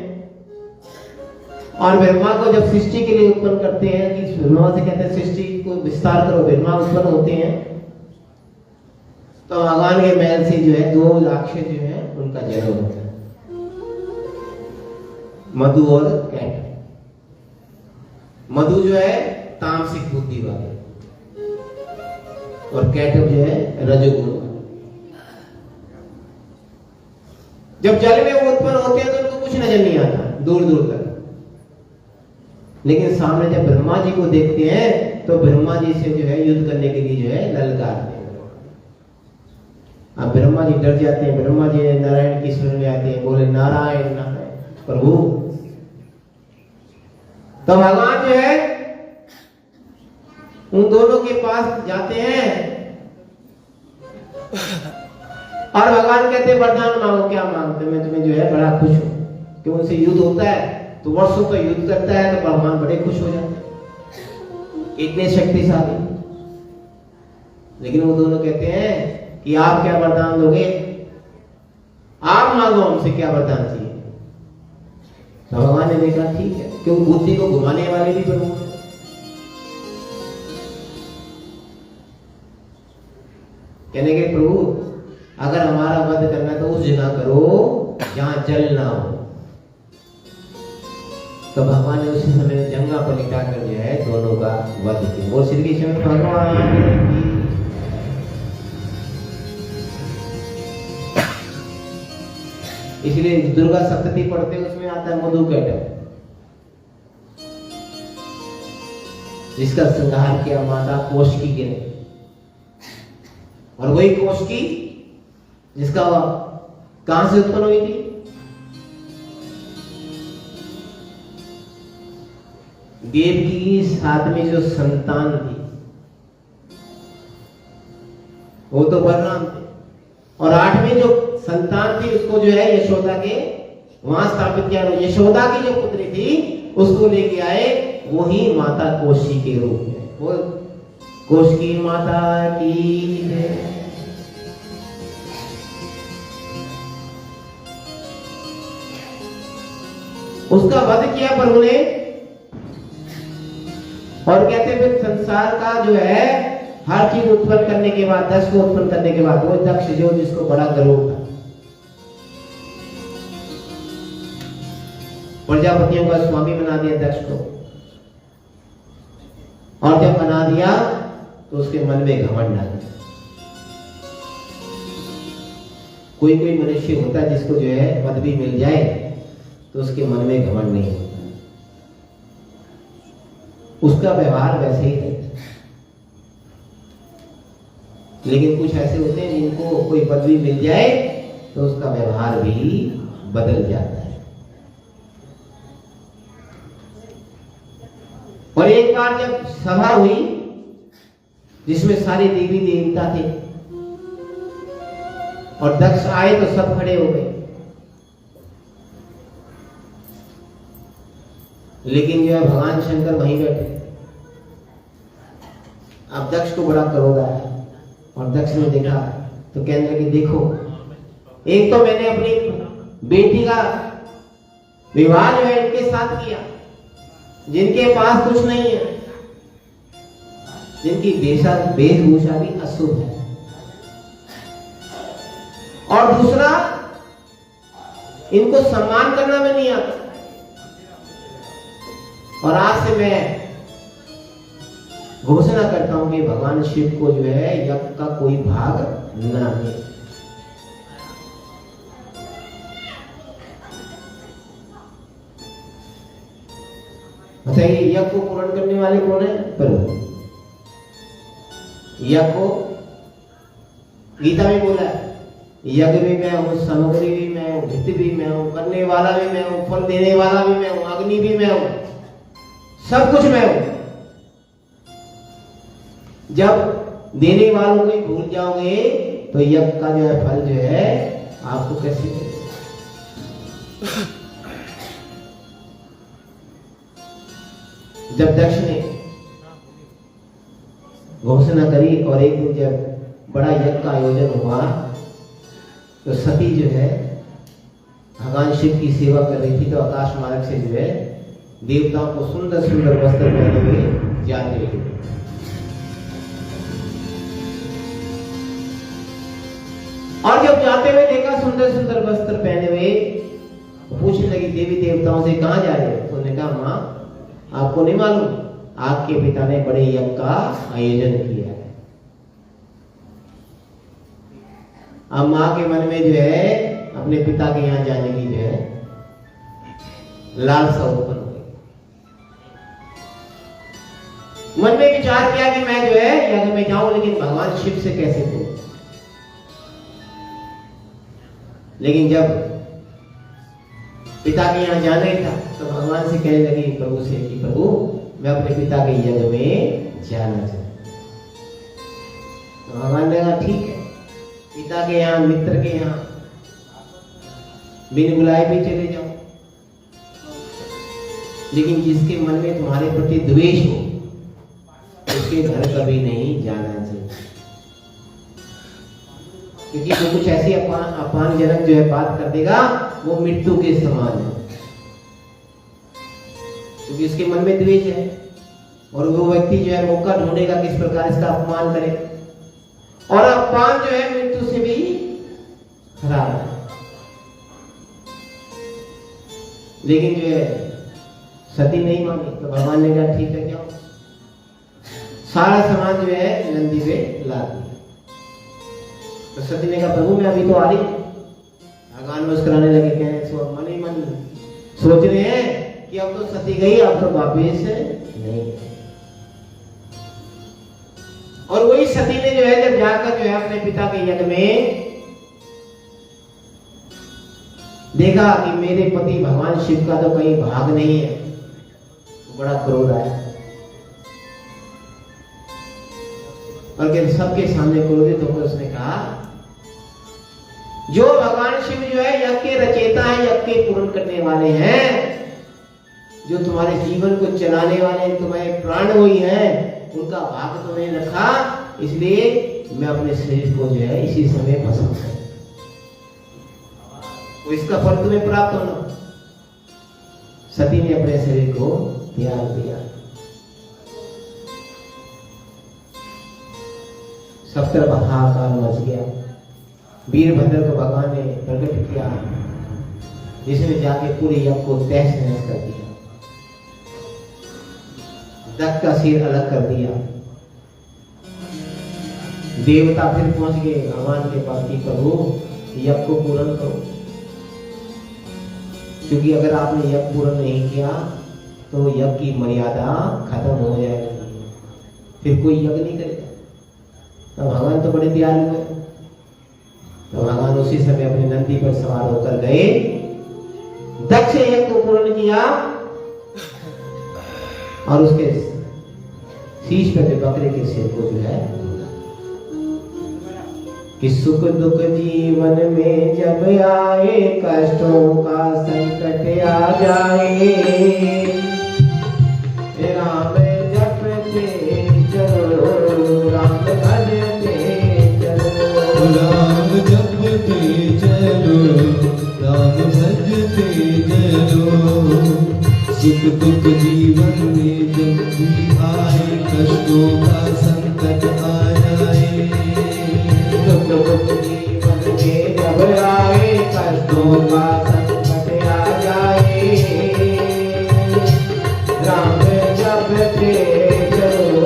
और ब्रह्मा को जब सृष्टि के लिए उत्पन्न करते हैं, कि ब्रह्मा से कहते हैं सृष्टि को विस्तार करो, ब्रह्मा उत्पन्न होते हैं, तो भगवान के महल से जो है 2 राक्षस जो है उनका जन्म होता है, मधु और कैटव। मधु जो है तामसिक बुद्धि वाले और कैटव जो है रजोगुण वाले। जब जल में वो उत्पन्न होते हैं तो उनको कुछ नजर नहीं आता दूर दूर तक, लेकिन सामने जब ब्रह्मा जी को देखते हैं तो ब्रह्मा जी से जो है युद्ध करने के लिए जो है ललकारते हैं। अब ब्रह्मा जी डर जाते हैं, ब्रह्मा जी नारायण की शरण में आते हैं, बोले नारायण नारायण प्रभु। तो भगवान जो है उन दोनों के पास जाते हैं और भगवान कहते हैं वरदान मांगो, क्या मांगते? मैं तुम्हें जो है बड़ा खुश हूं कि उनसे युद्ध होता है तो वर्षों का युद्ध करता है तो भगवान बड़े खुश हो जाते हैं, इतने शक्तिशाली। लेकिन वो दोनों कहते हैं कि आप क्या वरदान दोगे, आप मांगो हमसे क्या वरदान चाहिए। तो भगवान ने देखा ठीक है, क्यों बुद्धि को घुमाने वाले भी प्रभु हैं। कहने के प्रभु अगर हमारा वध करना तो उस जगह करो जहां जल ना हो। तो भगवान ने उसी समय जंगा पर लिटाकर जो है दोनों का वध किया। वो श्री कृष्ण भगवान की। इसलिए दुर्गा सप्तती पढ़ते उसमें आता है मधु कैटव, जिसका संहार किया माता कोशकी के ने, और वही कोशकी जिसका कहां से उत्पन्न हुई थी? देवकी की 7वीं जो संतान थी वो तो बलराम थे, और 8वीं जो संतान थी उसको जो है यशोदा के वहां स्थापित किया। यशोदा की जो पुत्री थी उसको लेके आए, वही माता कोशी के रूप में। वो कोशी माता की जय। उसका वध किया प्रभु ने, और कहते हैं फिर संसार का जो है हर चीज उत्पन्न करने के बाद, दक्ष को उत्पन्न करने के बाद, वो दक्ष जो जिसको बड़ा गर्व था, प्रजापतियों का स्वामी बना दिया दक्ष को। और जब बना दिया तो उसके मन में घमंड आ गया। कोई कोई मनुष्य होता है जिसको जो है पदवी मिल जाए तो उसके मन में घमंड नहीं होता, उसका व्यवहार वैसे ही रहता है। लेकिन कुछ ऐसे होते हैं जिनको कोई पदवी मिल जाए तो उसका व्यवहार भी बदल जाता है। और एक बार जब सभा हुई जिसमें सारे देवी देवता थे और दक्ष आए तो सब खड़े हो गए, लेकिन जो है भगवान शंकर वहीं बैठे। अब दक्ष को बड़ा क्रोध आया और दक्ष ने देखा तो कहने लगे, देखो एक तो मैंने अपनी बेटी का विवाह जो है इनके साथ किया, जिनके पास कुछ नहीं है, जिनकी वेशभूषा भी अशुभ है, और दूसरा इनको सम्मान करना में नहीं आता, और आज से मैं घोषणा करता हूं कि भगवान शिव को जो है यज्ञ का कोई भाग ना दे। अच्छा, ये यज्ञ को पूर्ण करने वाले कौन है? प्रभु। यज्ञ को गीता में बोला है, यज्ञ भी मैं हूं, सामग्री भी मैं हूं, भित्ति भी मैं हूं, करने वाला भी मैं हूं, फल देने वाला भी मैं हूं, अग्नि भी मैं हूं, सब कुछ मैं हूं। जब देने वालों को ही भूल जाओगे तो यज्ञ का जो है फल जो है आपको कैसे मिलेगा? जब दक्ष ने घोषणा करी और एक दिन जब बड़ा यज्ञ का आयोजन हुआ तो सती जो है भगवान शिव की सेवा कर रही थी, तो आकाश मार्ग से जो है देवताओं को सुंदर सुंदर वस्त्र पहने हुए जाते हुए, और जब जाते हुए देखा सुंदर सुंदर वस्त्र पहने हुए, पूछने लगी देवी देवताओं से, कहां जा रहे हो? तो उन्होंने कहा, मां आपको नहीं मालूम, आपके पिता ने बड़े यज्ञ का आयोजन किया है। अब मां के मन में जो है अपने पिता के यहां जाने की जो है लालसा उत्पन्न हो गई। मन में विचार किया कि मैं जो है यज्ञ में जाऊं, लेकिन भगवान शिव से कैसे बोलूं। लेकिन जब पिता के यहाँ जाना ही था तो भगवान से कहने लगी प्रभु से कि प्रभु मैं अपने पिता के यज्ञ में जाना चाहता हूं। तो भगवान ने कहा ठीक है, पिता के यहाँ, मित्र के यहाँ बिन बुलाए भी चले जाओ, लेकिन जिसके मन में तुम्हारे प्रति द्वेष हो उसके घर कभी नहीं जाना चाहिए, क्योंकि वो कुछ ऐसी अपमानजनक जो है बात कर देगा वो मृत्यु के समान है, क्योंकि उसके मन में द्वेष है। और वो व्यक्ति जो है मौका ढूंढेगा किस प्रकार इसका अपमान करे, और अपमान जो है मृत्यु से भी खराब है। लेकिन जो है सती नहीं मानी, तो भगवान ने कहा ठीक है जाओ, सारा सामान जो है नंदी पे ला दिया। तो सती ने कहा प्रभु मैं अभी तो आ रही। भगवान मुस्कुराने लगे, कहे मन ही मन सोच रहे हैं कि अब तो सती गई, अब तो वापिस नहीं। और वही सती ने जो है जब जाकर जो है अपने पिता के यज्ञ में देखा कि मेरे पति भगवान शिव का तो कहीं भाग नहीं है, तो बड़ा क्रोध आया और सबके सामने क्रोधित होकर उसने कहा जो भगवान शिव जो है यज्ञ के रचेता है, यज्ञ के पूर्ण करने वाले हैं, जो तुम्हारे जीवन को चलाने वाले तुम्हारे प्राण वही हैं, उनका भाग तुम्हें रखा, इसलिए मैं अपने शरीर को जो है इसी समय पसंद है, तो इसका फल तुम्हें प्राप्त होना। सती ने अपने शरीर को त्याग दिया। सब तरफ हाहाकार मच गया। वीरभद्र को भगवान ने प्रकट किया, जिसने जाके पूरे यज्ञ को तहस नहस कर दिया, दत्त का सिर अलग कर दिया। देवता फिर पहुंच गए भगवान के पास कि प्रभु यज्ञ को पूर्ण करो, क्योंकि अगर आपने यज्ञ पूर्ण नहीं किया तो यज्ञ की मर्यादा खत्म हो जाएगी, फिर कोई यज्ञ नहीं करेगा। तो भगवान तो बड़े दयालु है, तो भगवान उसी समय अपने नंदी पर सवार होकर गए, दक्ष यज्ञ को पूर्ण किया और उसके शीश पर बकरे के सिर को जो है कि सुख दुख जीवन में जब आए, कष्टों का संकट आ जाए, राम जपते चलो, राम भजते चलो, राम जपते चलो, राम भजते चलो। सुख दुख जीवन में जब भी आए, कष्टों का संकट आ जाए, सुख दुख जीवन में जब आए, कष्टों का संकट आ जाए, राम जपते चलो,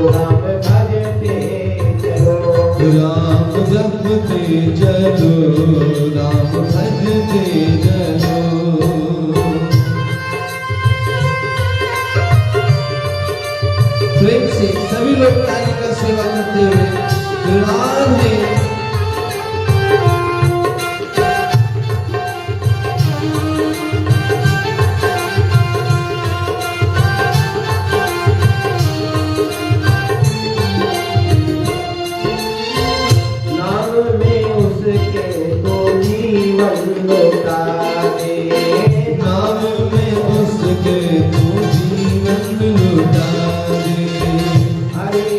राम भजते चलो, राम जपते चलो, राम भजते चलो। प्रेम से सभी लोग ताली का सेवा करते हुए दरबार में नाम में उसके तो जीवन लौटा दे, नाम में उसके तो जीवन लुटा दे, हरि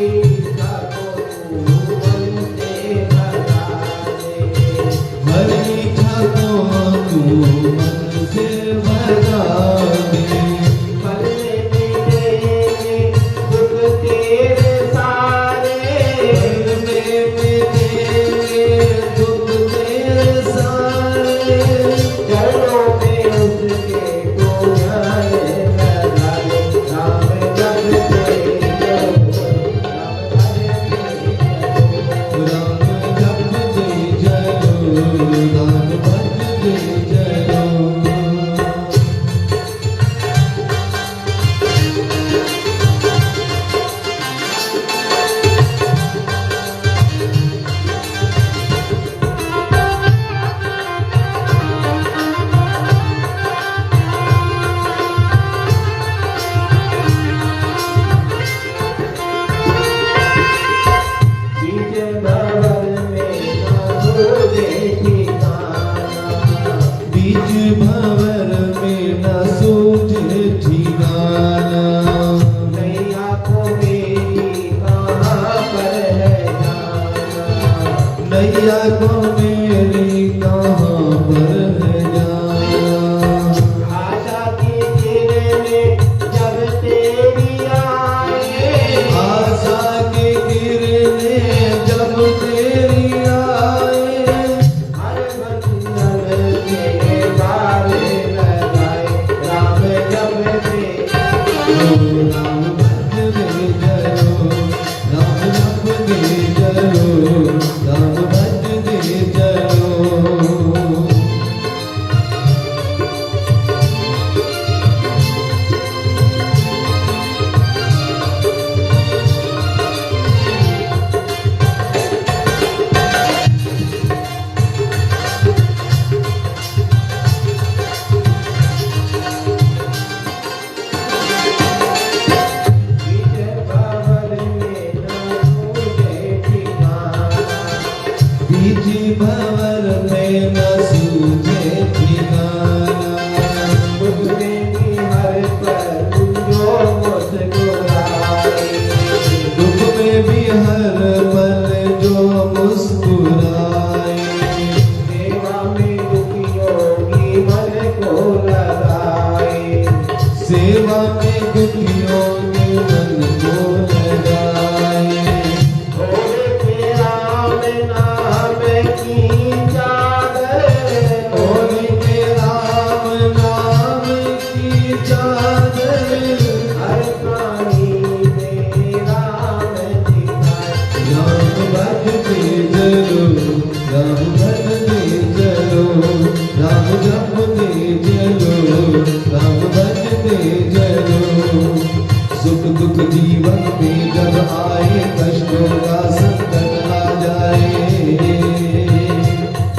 का तो तू मन से भगा दे, हर इच्छा को तू मन से भगा दे। भरने तेरे दुख तेरे सारे, दुख तेरे सारे, चरणों में उसके को न्याय लगा ले, राम जपते चलो, राम भजते चलो। राम जपते चलो, राम भजते चलो। बीच भंवर में ना सूझे ठिकाना, बीच भंवर में न सूझे ठिकाना, नैया को मेरी कहाँ पर है जाना, नैया को मेरी कहाँ पर है जाना। आशा की किरने जब तेरी आए, आशा के किरने जब तेरी आए, हर बंधन के बारे लगाए, राम जपते राम भजते चलो, राम जपते चलो, राम भजते चलो। में दुखियों के मन को लगाए। ओढ़ के राम नाम की चादर, ओढ़ के राम नाम की चादर, हर प्राणी में राम दिखाए। राम भजते चलो, राम भजते चलो, राम जपते चलो, राम भजते चलो। सुख दुख जीवन में जब आए, कष्टों का संकट आ जाए,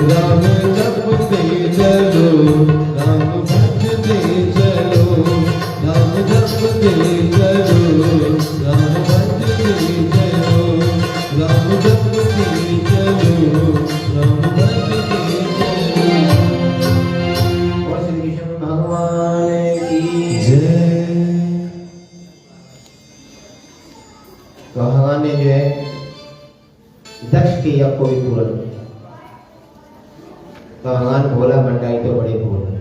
राम जपते चलो, राम भजते चलो, राम जपते चलो, राम भजते चलो, राम जपते चलो, राम भजते चलो। और श्री कृष्ण भगवान की जय। तो भगवान ने जो है दक्ष के यज्ञ को भी पूर्ण किया। तो भगवान भोला भंडारी तो बड़े भोले।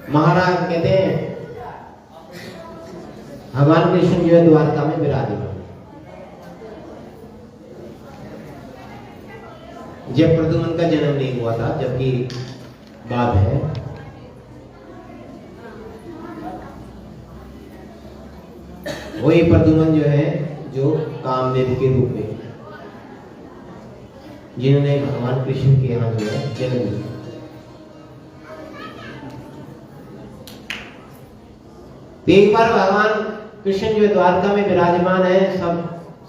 महाराज कहते हैं भगवान कृष्ण जो है द्वारका में विराजमान। जब प्रद्युम्न का जन्म नहीं हुआ था, जबकि बात है वही प्रद्युम्न जो है जो कामदेव के रूप में, जिन्होंने भगवान कृष्ण के यहाँ जो है जन्म लिया। तो एक बार भगवान कृष्ण जो है द्वारका में विराजमान है, सब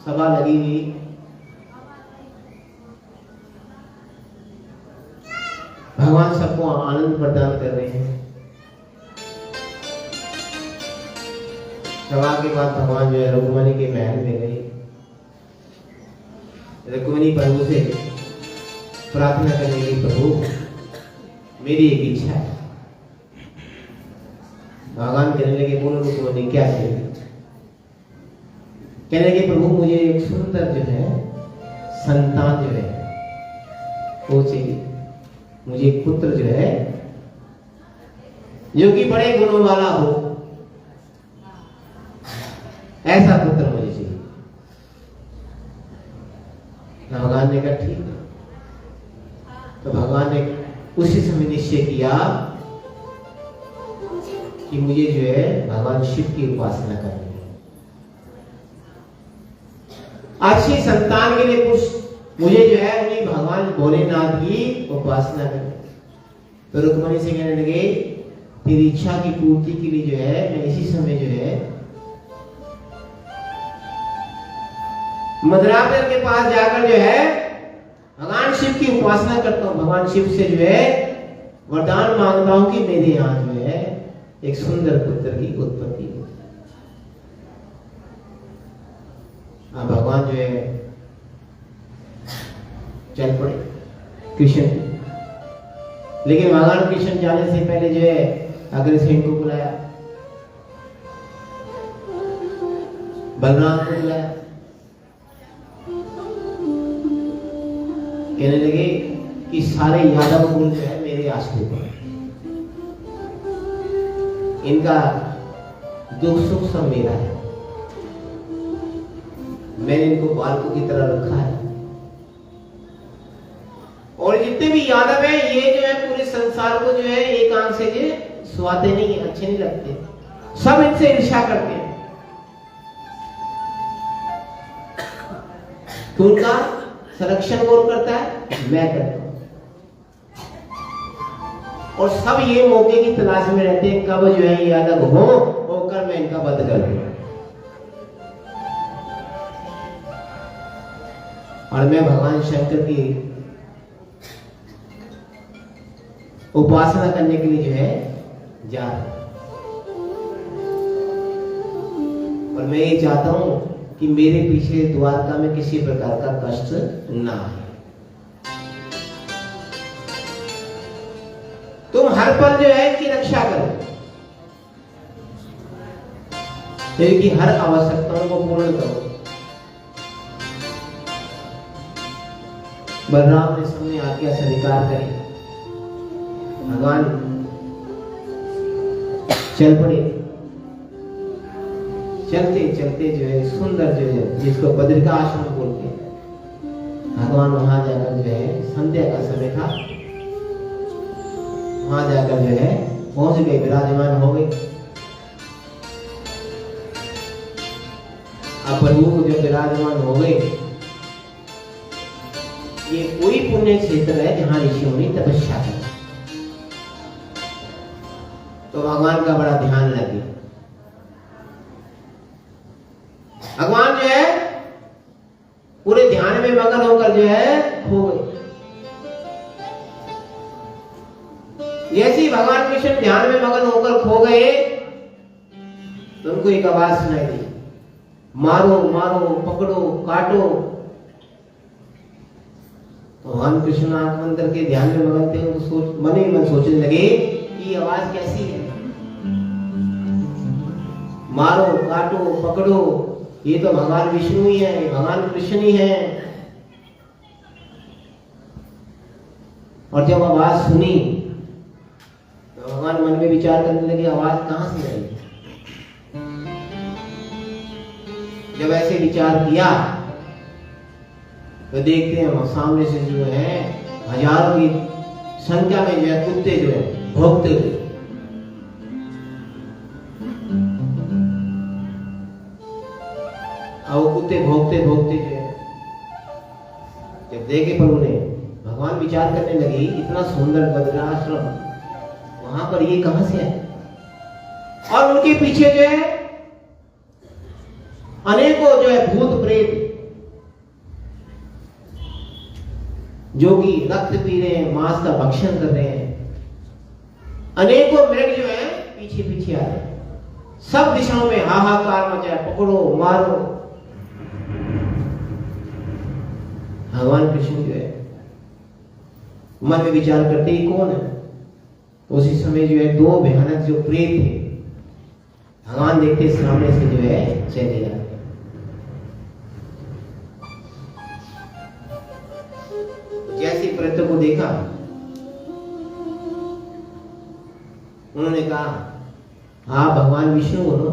सभा लगी हुई। भगवान सबको आनंद प्रदान कर रहे हैं। सभा के बाद भगवान जो है रुक्मिणी के महल में गए। रुक्मिणी प्रभु से प्रार्थना करने की, प्रभु मेरी एक इच्छा है। भगवान कहने लगे, बोलो रुक्मिणी क्या चाहिए? कहने लगे, प्रभु मुझे एक सुंदर जो है संतान जो है वो चाहिए। मुझे एक पुत्र जो है जो कि बड़े गुणों वाला हो, ऐसा पुत्र मुझे चाहिए। भगवान ने कहा ठीक है। तो भगवान ने उसी समय निश्चय किया कि मुझे जो है भगवान शिव की उपासना करनी है। अच्छी संतान के लिए कुछ मुझे जो है उन्हीं भगवान भोलेनाथ की उपासना करनी। तो रुक्मिणी से कहने लगे, तेरी इच्छा की पूर्ति के लिए जो है मैं इसी समय जो है मद्रापेर के पास जाकर जो है भगवान शिव की उपासना करता हूँ। भगवान शिव से जो है वरदान मांगता हूँ कि मेरे यहाँ जो है एक सुंदर पुत्र की उत्पत्ति हो। भगवान जो है चल पड़े कृष्ण। लेकिन भगवान कृष्ण जाने से पहले जो है अग्रसेन को बुलाया, बलराम को बुलाया। कहने लगे कि सारे यादव कुल जो है मेरे आश्रित हैं, इनका दुख सुख सब मेरा है। मैंने इनको बालकों की तरह रखा है। और जितने भी यादव है ये जो है पूरे संसार को जो है एक आंख से जो स्वाते नहीं, अच्छे नहीं लगते, सब इनसे ईर्ष्या करते हैं। तो उनका संरक्षण कौन करता है? मैं करता हूं। और सब ये मौके की तलाश में रहते हैं कब जो है ये अलग होकर मैं इनका वध कर दूं। और मैं भगवान शंकर की उपासना करने के लिए जो है जा रहा हूं। और मैं ये चाहता हूं कि मेरे पीछे द्वारका में किसी प्रकार का कष्ट ना आए। तुम हर पल जो है इनकी रक्षा करो, इनकी हर आवश्यकताओं को पूर्ण करो। बलराम ने सबने आज्ञा स्वीकार करी। भगवान चल पड़े। चलते चलते जो है सुंदर जो है जिसको बद्रिका आश्रम बोलते हैं, भगवान वहां जाकर जो है संध्या का समय था, वहां जाकर जो है पहुंच गए, विराजमान हो गए। अब प्रभु जो विराजमान हो गए, ये कोई पुण्य क्षेत्र है जहां ऋषियों ने तपस्या की, तो भगवान का बड़ा ध्यान लगे। भगवान जो है पूरे ध्यान में मगन होकर जो है खो गए। जैसे ही भगवान कृष्ण ध्यान में मगन होकर खो गए तो उनको एक आवाज सुनाई दी, मारो मारो पकड़ो काटो। तो भगवान कृष्ण आंख बंद करके ध्यान में मगन थे, उनको सोच मन ही मन सोचने लगे कि आवाज कैसी है, मारो काटो पकड़ो, ये तो भगवान विष्णु ही है, भगवान कृष्ण ही है। और जब आवाज सुनी तो भगवान मन में विचार करने लगे आवाज कहां से आई। जब ऐसे विचार किया तो देखते हैं सामने से जो है हजारों की संख्या में जो है कुत्ते जो है भौंकते हुए, और वो कुत्ते भौंकते भौंकते जो है जब देखे प्रभु ने, भगवान विचार करने लगे इतना सुंदर बद्रिकाश्रम वहां पर ये कहां से है। और उनके पीछे जो है अनेकों जो है भूत प्रेत जो कि रक्त पी रहे हैं, मांस का भक्षण कर रहे हैं, अनेकों मृग जो है पीछे पीछे आ रहे हैं, सब दिशाओं में हाहाकार मचा है, पकड़ो मारो। भगवान कृष्ण जो है मन में विचार करते ही कौन है। उसी समय जो है दो भयानक जो प्रेत थे, भगवान देखते सामने से जो है चले जाते। जैसे प्रेतों को देखा उन्होंने कहा आप भगवान विष्णु हो ना।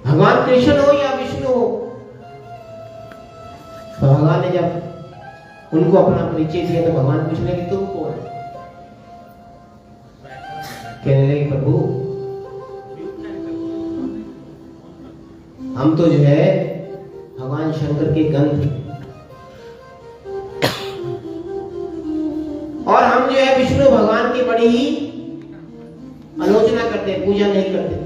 भगवान कृष्ण हो या विष्णु हो। तो भगवान ने जब उनको अपना परिचय दिया तो भगवान पूछने कि तुम कौन। कहने लगे प्रभु हम तो जो है भगवान शंकर के गण थे, और हम जो है विष्णु भगवान की बड़ी ही आलोचना करते, पूजा नहीं करते।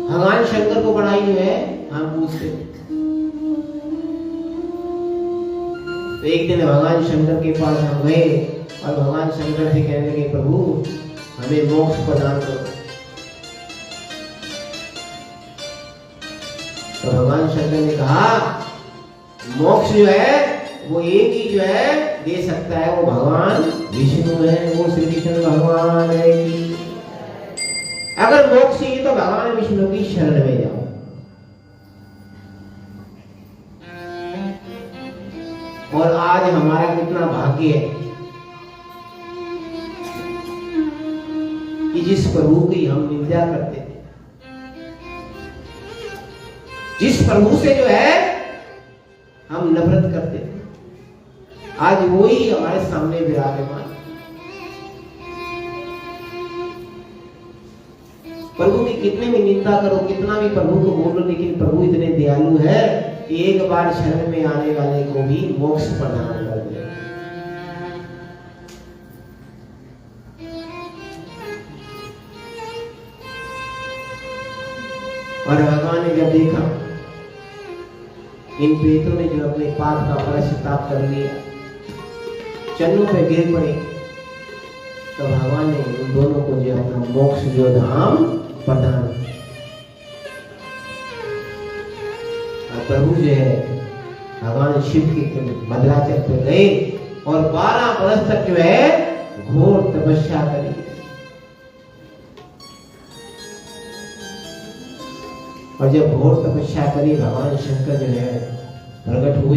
भगवान शंकर को बड़ा ही जो है हम पूछते। तो एक दिन भगवान शंकर के पास हम गए और भगवान शंकर से कहने लगे प्रभु हमें मोक्ष प्रदान करो। तो भगवान शंकर ने कहा मोक्ष जो है वो एक ही जो है दे सकता है, वो भगवान विष्णु है, वो श्री कृष्ण भगवान है। अगर मोक्ष चाहिए तो भगवान विष्णु की शरण में जाओ। और आज हमारा कितना भाग्य है कि जिस प्रभु की हम निंदा करते थे, जिस प्रभु से जो है हम नफरत करते थे, आज वही हमारे सामने विराजमान। प्रभु की कितने भी निंदा करो, कितना भी प्रभु को बोलो, लेकिन प्रभु इतने दयालु है कि एक बार शरण में आने वाले को भी मोक्ष प्रदान कर दे। और भगवान ने जब देखा इन प्रेतों ने जो अपने पाप का पश्चाताप कर लिया, चरणों पे गिर पड़े, तो भगवान ने उन दोनों को जो अपना मोक्ष जो धाम प्रदान। और प्रभु जो है भगवान शिव के मद्राचल पे गए और 12 वर्ष तक जो है घोर तपस्या करी। और जब घोर तपस्या करी भगवान शंकर जो है प्रकट हुए।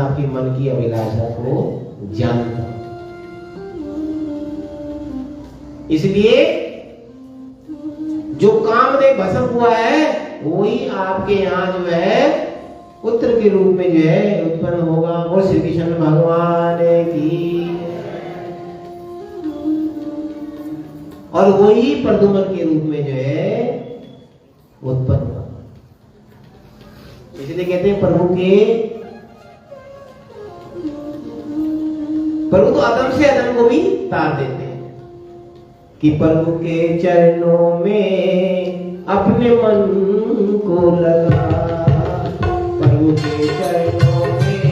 आपके मन की अभिलाषा को जानता हूं। इसलिए जो कामदेव भस्म हुआ है वही आपके यहाँ जो है पुत्र के रूप में जो है उत्पन्न होगा। और श्री कृष्ण भगवान की और वही प्रद्युम्न के रूप में जो है उत्पन्न हुआ। इसलिए कहते हैं प्रभु तो अदम से अदम को भी तार देते हैं कि प्रभु के चरणों में अपने मन को लगा, प्रभु के चरणों में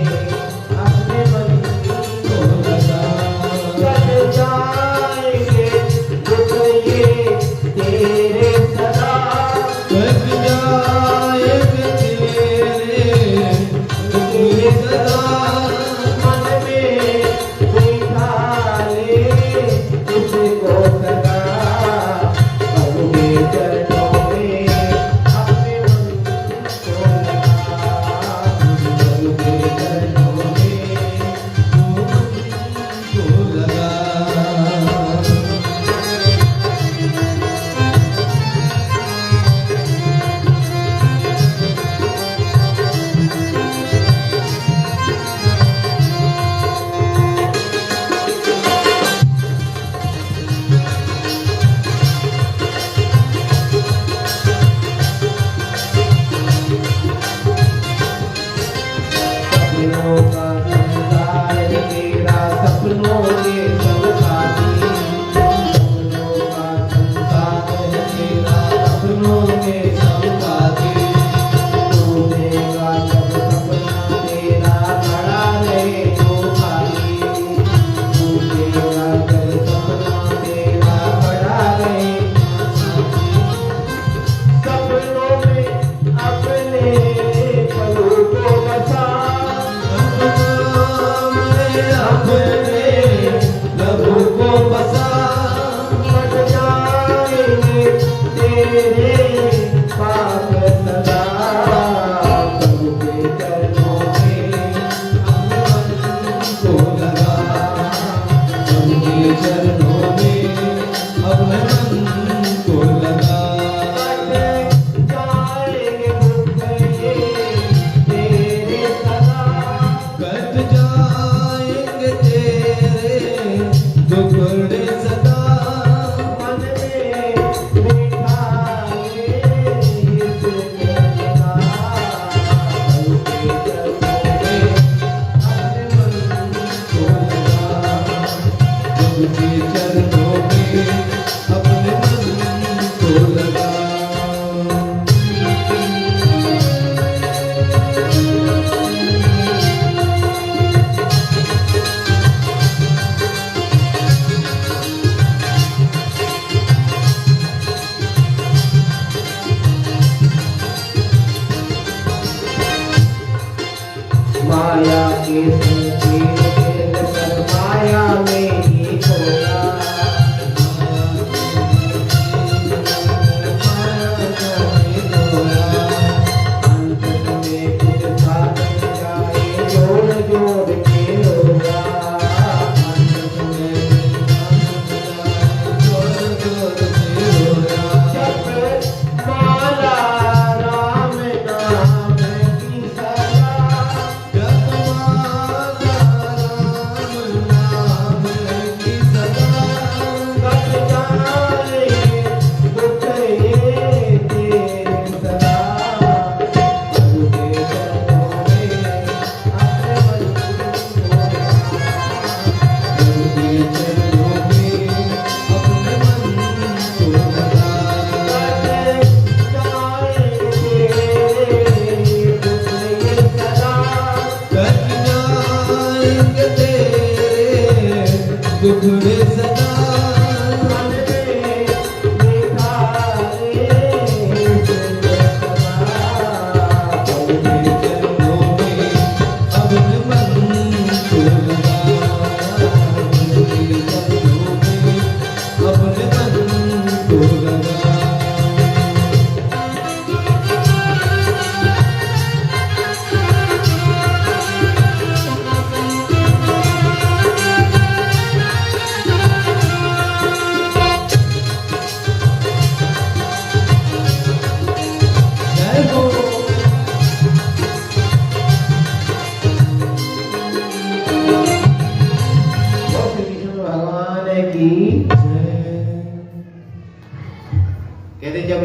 अपने मन को लगा। कट जाएंगे दुख ये तेरे सदा, कट जाएंगे तेरे दुख ये सदा। मन में बैठा ले उसको सदा, प्रभु के चरणों में अपने मन को लगा, प्रभु के चरणों में को लगा। सपनों का संसार तेरा, सपनों के सब साथी, सपनों का संसार तेरा, सपनों के सब साथी। टूटेगा जब सपना तेरा, खड़ा रहे तो खाली, टूटेगा जब सपना तेरा, खड़ा रहे सपनों में अपने प्रभु को बसा, प्रभु को बसा। कट जाएंगे तेरे पाप सदा, प्रभु के चरणों में को लगा, प्रभु के चरणों में अपने मन को लगा। कट जाएंगे दुख ये तेरे सदा, कट जाएंगे तेरे दुखड़े सदा। मन में बैठा ले इसको सदा, प्रभु के चरणों में अपने मन को लगा, प्रभु के चरणों में अपने मन को लगा। माया के संकीर्ण कर माया में ही खोया, अंत में फिर साथ जाए जोड़ जोड़ के रोया, अंत में जप माला राम नाम की सदा, जप माला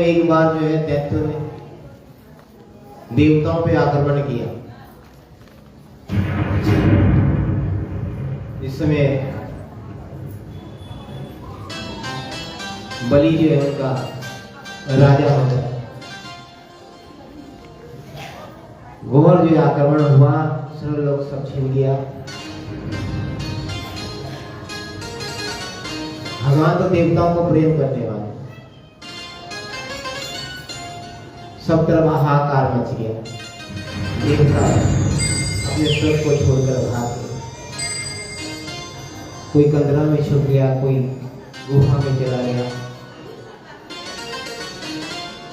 एक बार जो है दैत्य ने देवताओं पे आक्रमण किया। इस समय बलि जो है उनका राजा हो गया। घोर जो आक्रमण हुआ, सर्व लोग सब छीन गया। भगवान तो देवताओं को प्रेम करने वाले, सब तरफ हाहाकार मच गया। देवता अपने स्वर्ग को छोड़कर भाग गए। कोई कंदरा में छुप गया, कोई गुफा में चला गया।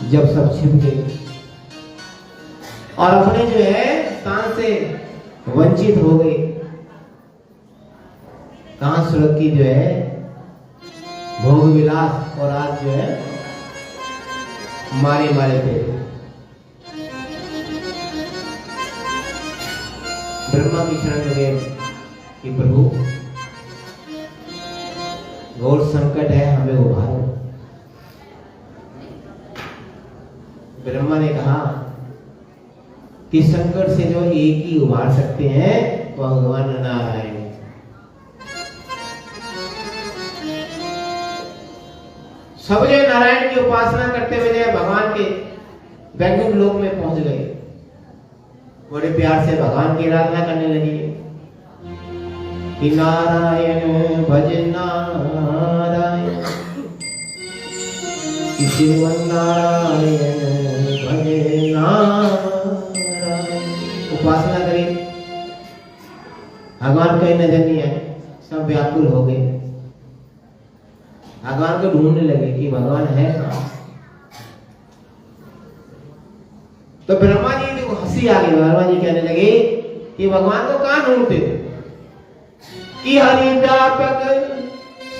जब सब छिप गए और अपने जो है स्थान से वंचित हो गए, कहां स्वर्ग की जो है भोग विलास, और आज जो है मारे मारे थे। ब्रह्मा की शरण में गए कि प्रभु घोर संकट है, हमें उभारो। ब्रह्मा ने कहा कि संकट से जो एक ही उभार सकते हैं भगवान नारायण। सब जो नारायण की उपासना करते हुए जो भगवान के वैकुंठ लोक में पहुंच गए। बड़े प्यार से भगवान की आराधना करने लगे कि नारायण भज नारायण, शिव नारायण भज नारायण। उपासना करी, भगवान कहीं नजर नहीं आए, सब व्याकुल हो गए। भगवान को ढूंढने लगे कि भगवान है कहां। तो ब्रह्मा जी को हंसी आ गई। ब्रह्मा जी कहने लगे कि भगवान को कहां ढूंढते हो, कि हरि व्यापक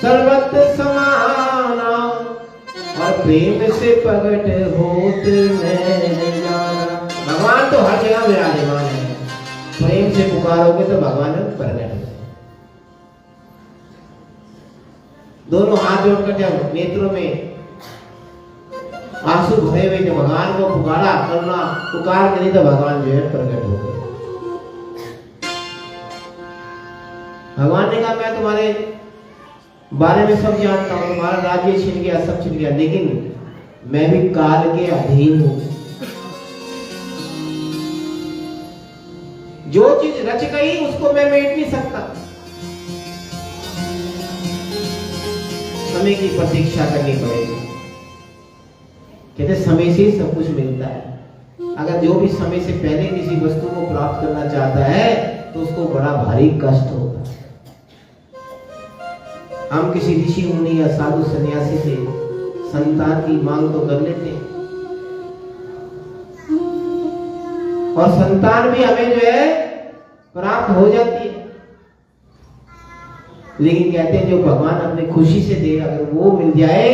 सर्वत्र समाना, और प्रेम से प्रगट होत मैं जाना। भगवान तो हर जगह विराजमान है, प्रेम से पुकारोगे तो भगवान प्रगट है। दोनों हाथ जोड़कर जब नेत्रों में आंसू भरे हुए जब भगवान को पुकारा, करुणा पुकार करी, तो भगवान जो है प्रकट हो गए। भगवान ने कहा मैं तुम्हारे बारे में सब जानता हूं, तुम्हारा राज्य छिन गया, सब छिन गया, लेकिन मैं भी काल के अधीन हूं। जो चीज रच गई उसको मैं मेट नहीं सकता। समय की प्रतीक्षा करनी पड़ेगी। कहते समय से सब कुछ मिलता है। अगर जो भी समय से पहले किसी वस्तु को प्राप्त करना चाहता है तो उसको बड़ा भारी कष्ट होता है। हम किसी ऋषि मुनि या साधु सन्यासी से संतान की मांग तो कर लेते हैं, और संतान भी हमें जो है प्राप्त हो जाती है, लेकिन कहते हैं जो भगवान अपने खुशी से दे, अगर वो मिल जाए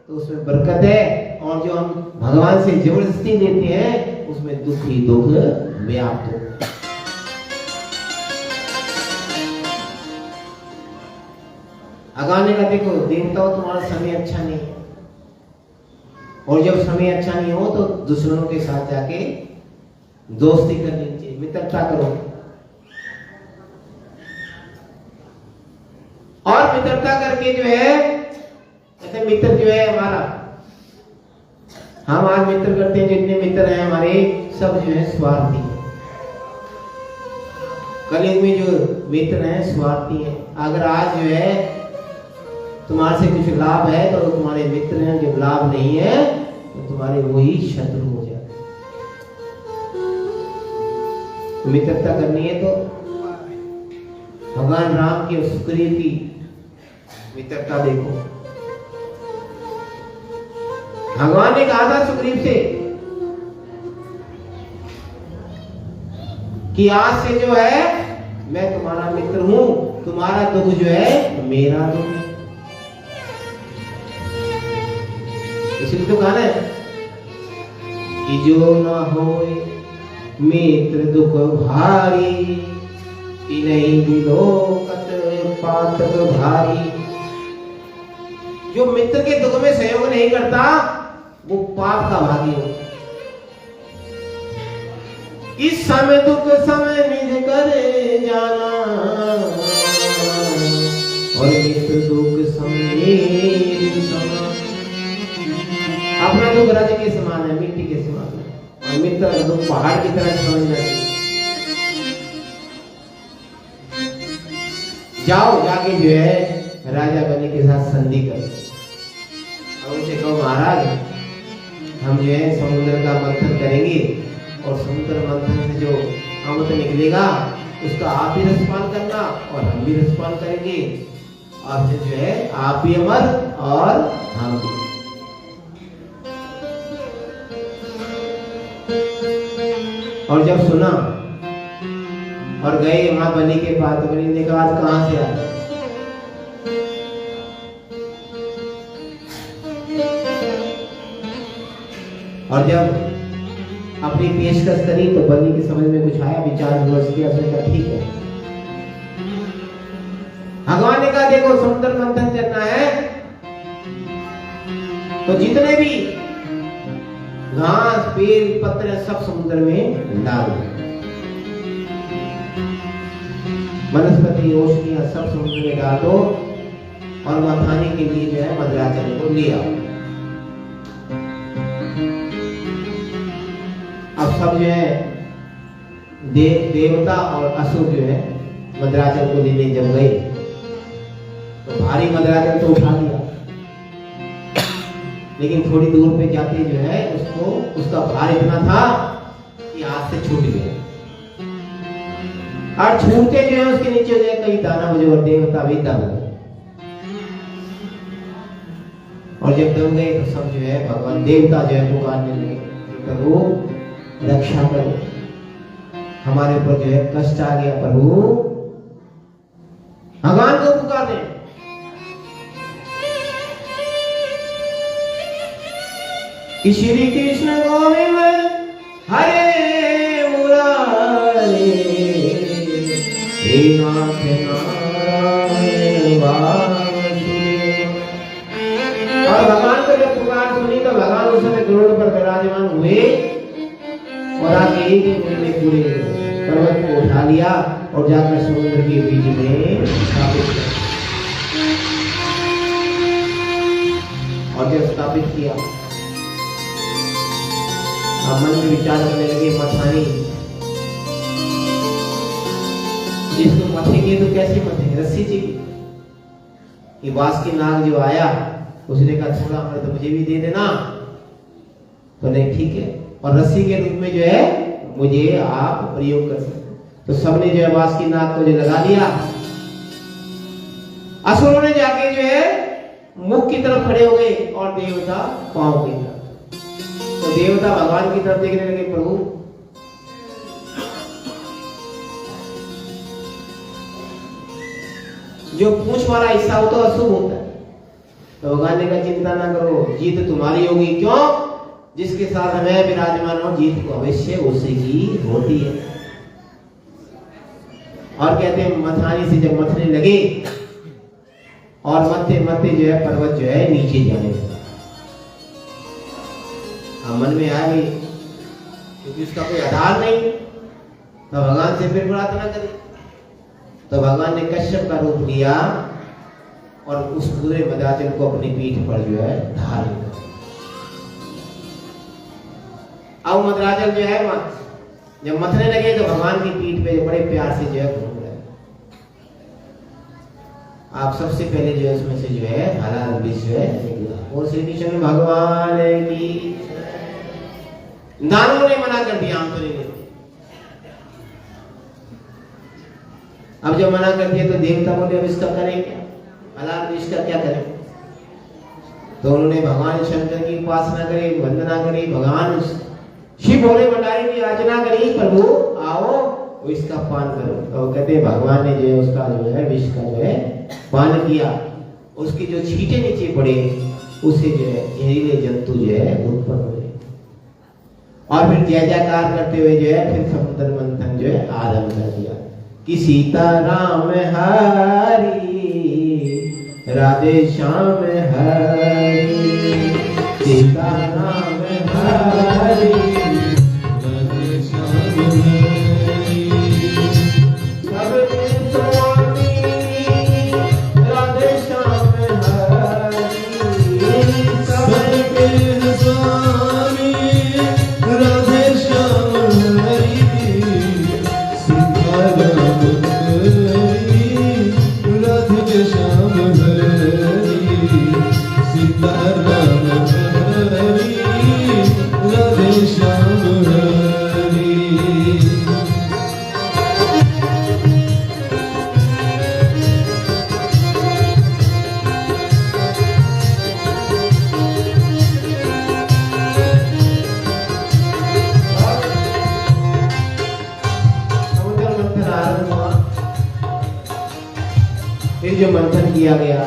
तो उसमें बरकत है, और जो हम भगवान से जबरदस्ती लेते हैं उसमें दुख ही दुख व्याप्त होता है। भगवान ने कहा देखो देवताओं तुम्हारा समय अच्छा नहीं है, और जब समय अच्छा नहीं हो तो दुश्मनों के साथ जाके दोस्ती कर लेनी चाहिए, मित्रता करो। और मित्रता करके जो है, ऐसे मित्र जो है हमारा, हम आज मित्र करते हैं, जितने मित्र हैं हमारे सब जो है स्वार्थी है। कलयुग में जो मित्र हैं स्वार्थी हैं। अगर आज जो है तुम्हारे से कुछ लाभ है तो तुम्हारे मित्र हैं, जब लाभ नहीं है तो तुम्हारे वही शत्रु हो जाते। मित्रता करनी है तो भगवान राम की और सुग्रीव की मित्रता देखो। भगवान ने कहा था सुग्रीव से कि आज से जो है मैं तुम्हारा मित्र हूं, तुम्हारा दुख जो है मेरा दुख है। इसलिए तो कहा है कि जो ना होए मित्र दुख भारी, कि नहीं बिलोकत पातक भारी। जो मित्र के दुख में सहयोग नहीं करता वो पाप का भागी हो। इस समय दुख समय निज करे जाना, और मित्र दुख समय समान। अपना दुख रज के समान है, मिट्टी के समान है, और मित्र का दुख पहाड़ की तरह समझना चाहिए। जाओ जाके जो है राजा बलि के साथ संधि करो और उनसे कहो महाराज हम जो है समुद्र का मंथन करेंगे और समुद्र मंथन से जो अमृत निकलेगा उसका आप ही रसपान करना और हम भी रसपान करेंगे, और फिर जो है आप भी अमर और हम भी। और जब सुना और गए वहां बलि के पास, तो बलि ने कहा आज कहां से आए? और जब अपनी पेशकश करी तो बलि की समझ में कुछ आया, विचार विमर्श किया, उसने कहा ठीक है। भगवान ने कहा देखो समुद्र मंथन करना है तो जितने भी घास पेड़ पत्ते सब समुद्र में डाल, वनस्पति औषधियां सब समुद्र में डाल दो, और मथाने के लिए जो है मद्राचल को ले आओ। अब सब जो है देवता और असुर जो है मद्राचल को लेने जब गए तो भारी मद्राचल तो उठा लिया, लेकिन थोड़ी दूर पे जाते जो है उसको उसका भार इतना था कि हाथ से छूट गया, और छूटते जो है उसके नीचे जो है कई दानव और देवता भी दब गए। और जब दब गए तो सब जो है भगवान देवता जो है पुकारने लगे, प्रभु रक्षा करो, हमारे ऊपर जो है कष्ट आ गया, प्रभु भगवान को पुकारने। कि श्री कृष्ण गोविंद हरे मुरारी, हे नाथ नारायण वासुदेव। और भगवान को जब पुकार सुनी तो भगवान उस समय गरुड़ पर विराजमान हुए और आगे एक ही उन्होंने पूरे पर्वत को उठा लिया और जाकर समुद्र के बीच में स्थापित किया। और जब स्थापित किया मन में विचार करने लगे, मथानी जिसको मथेंगे तो कैसे मथेंगे, रस्सी चाहिए। ये बासुकीनाग जो आया उसने कहा थोड़ा अमृत तो मुझे भी दे देना, तो नहीं ठीक है, और रस्सी के रूप में जो है मुझे आप प्रयोग कर सकते। तो सबने जो है बासुकीनाग को जो लगा लिया, असुरों ने जाके जो है मुख की तरफ खड़े हो गए और देवता पांव की तरफ। तो देवता भगवान की तरफ देखने लगे, प्रभु जो पूंछ वाला हिस्सा होता है अशुभ होता है। तो भगवान ने कहा चिंता ना करो, जीत तुम्हारी होगी। क्यों? जिसके साथ मैं विराजमान हूं, जीत को अवश्य उसी की होती है। और कहते हैं मथानी से जब मथने लगे और मथते मथते जो है पर्वत जो है नीचे जाने लगा। मन में आ गई क्योंकि उसका कोई आधार नहीं, तो भगवान से फिर प्रार्थना करी। तो भगवान ने कश्यप का रूप लिया और उस पूरे मदाचल को अपनी पीठ पर जो है धारण कर। अब मद्राचल जो है जब मथने लगे तो भगवान की पीठ पे बड़े प्यार से जो है घूम रहे। आप सबसे पहले जो है उसमें से जो है हरा बीज जो है निकला। और श्री कृष्ण भगवान की दानवों ने मना कर दिया, हम तो नहीं लेते। अब जब मना कर दिया तो देवता बोले अब इसका करें क्या, हलाल बीज का क्या करें। तो उन्होंने भगवान शंकर की उपासना करी, वंदना करी, भगवान शिव भोले भंडारी की याचना करी, प्रभु आओ इसका पान करो। तो कहते हैं भगवान ने जो है उसका जो है विष का जो है पान किया, उसके जो छींटे नीचे पड़े उससे जो है जहरीले जंतु जो है उत्पन्न हुए। और फिर जय जयकार करते हुए जो है फिर समुद्र मंथन जो है आरंभ कर दिया कि सीता राम हरि राधे श्याम हरि, सीता राम हरि राधे श्याम हरि सबके स्वामी राधे श्याम हरि सबके स्वामी राधे श्याम हरि सीताराम हरि राधे श्याम हरि सीताराम हरि राधे श्याम हरि समुद्र मंथन आरंभ हुआ। फिर जो मंथन किया गया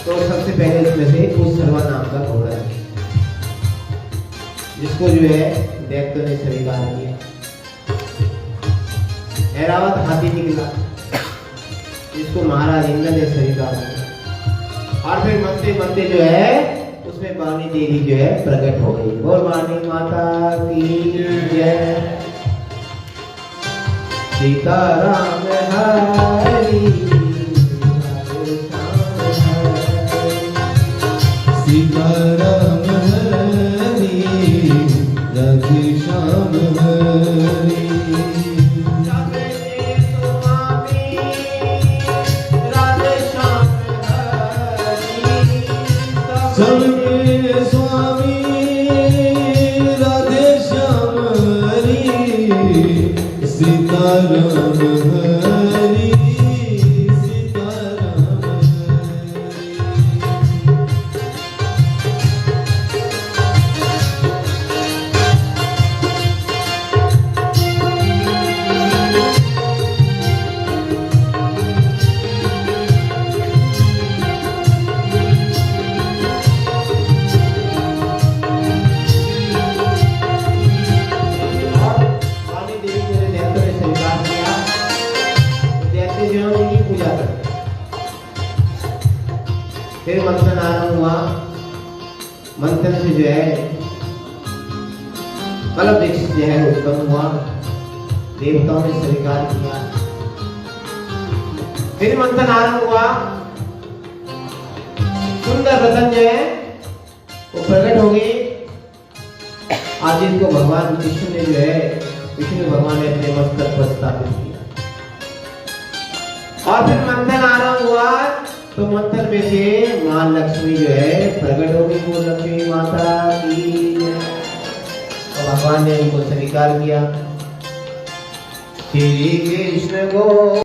तो सबसे पहले इसमें से कुछ सर्वा नाम का घोड़ा है जिसको जो है दैत्यों ने स्वीकार किया। ऐरावत हाथी निकला जिसको महाराज इंद्र ने स्वीकार किया। और फिर मनते मनते जो है उसमें वाणी देवी जो है प्रकट हो गई। बोल वाणी माता की जय। सीताराम हरि सीताराम हरि राधे श्याम हरि सबके स्वामी राधे श्याम हरि सीताराम हरि सीताराम वाणी देवी ने दैत्यों ने स्वीकार किया। दैत्य जो है उनकी पूजा करते। फिर मंथन आरंभ हुआ। मंथन से जो है कलप वृक्ष जो है उत्पन्न हुआ। देवताओं ने स्वीकार किया। फिर मंथन आरंभ हुआ। सुंदर रतन जो है वो प्रकट हो गई। आज इनको भगवान विष्णु ने जो है विष्णु भगवान ने अपने मस्तक पर स्थापित किया। और फिर मंथन आरंभ हुआ तो मंथन में से मां लक्ष्मी जो है प्रकट हो गई। वो लक्ष्मी माता की जय। तो भगवान ने उनको स्वीकार किया। श्री कृष्ण गो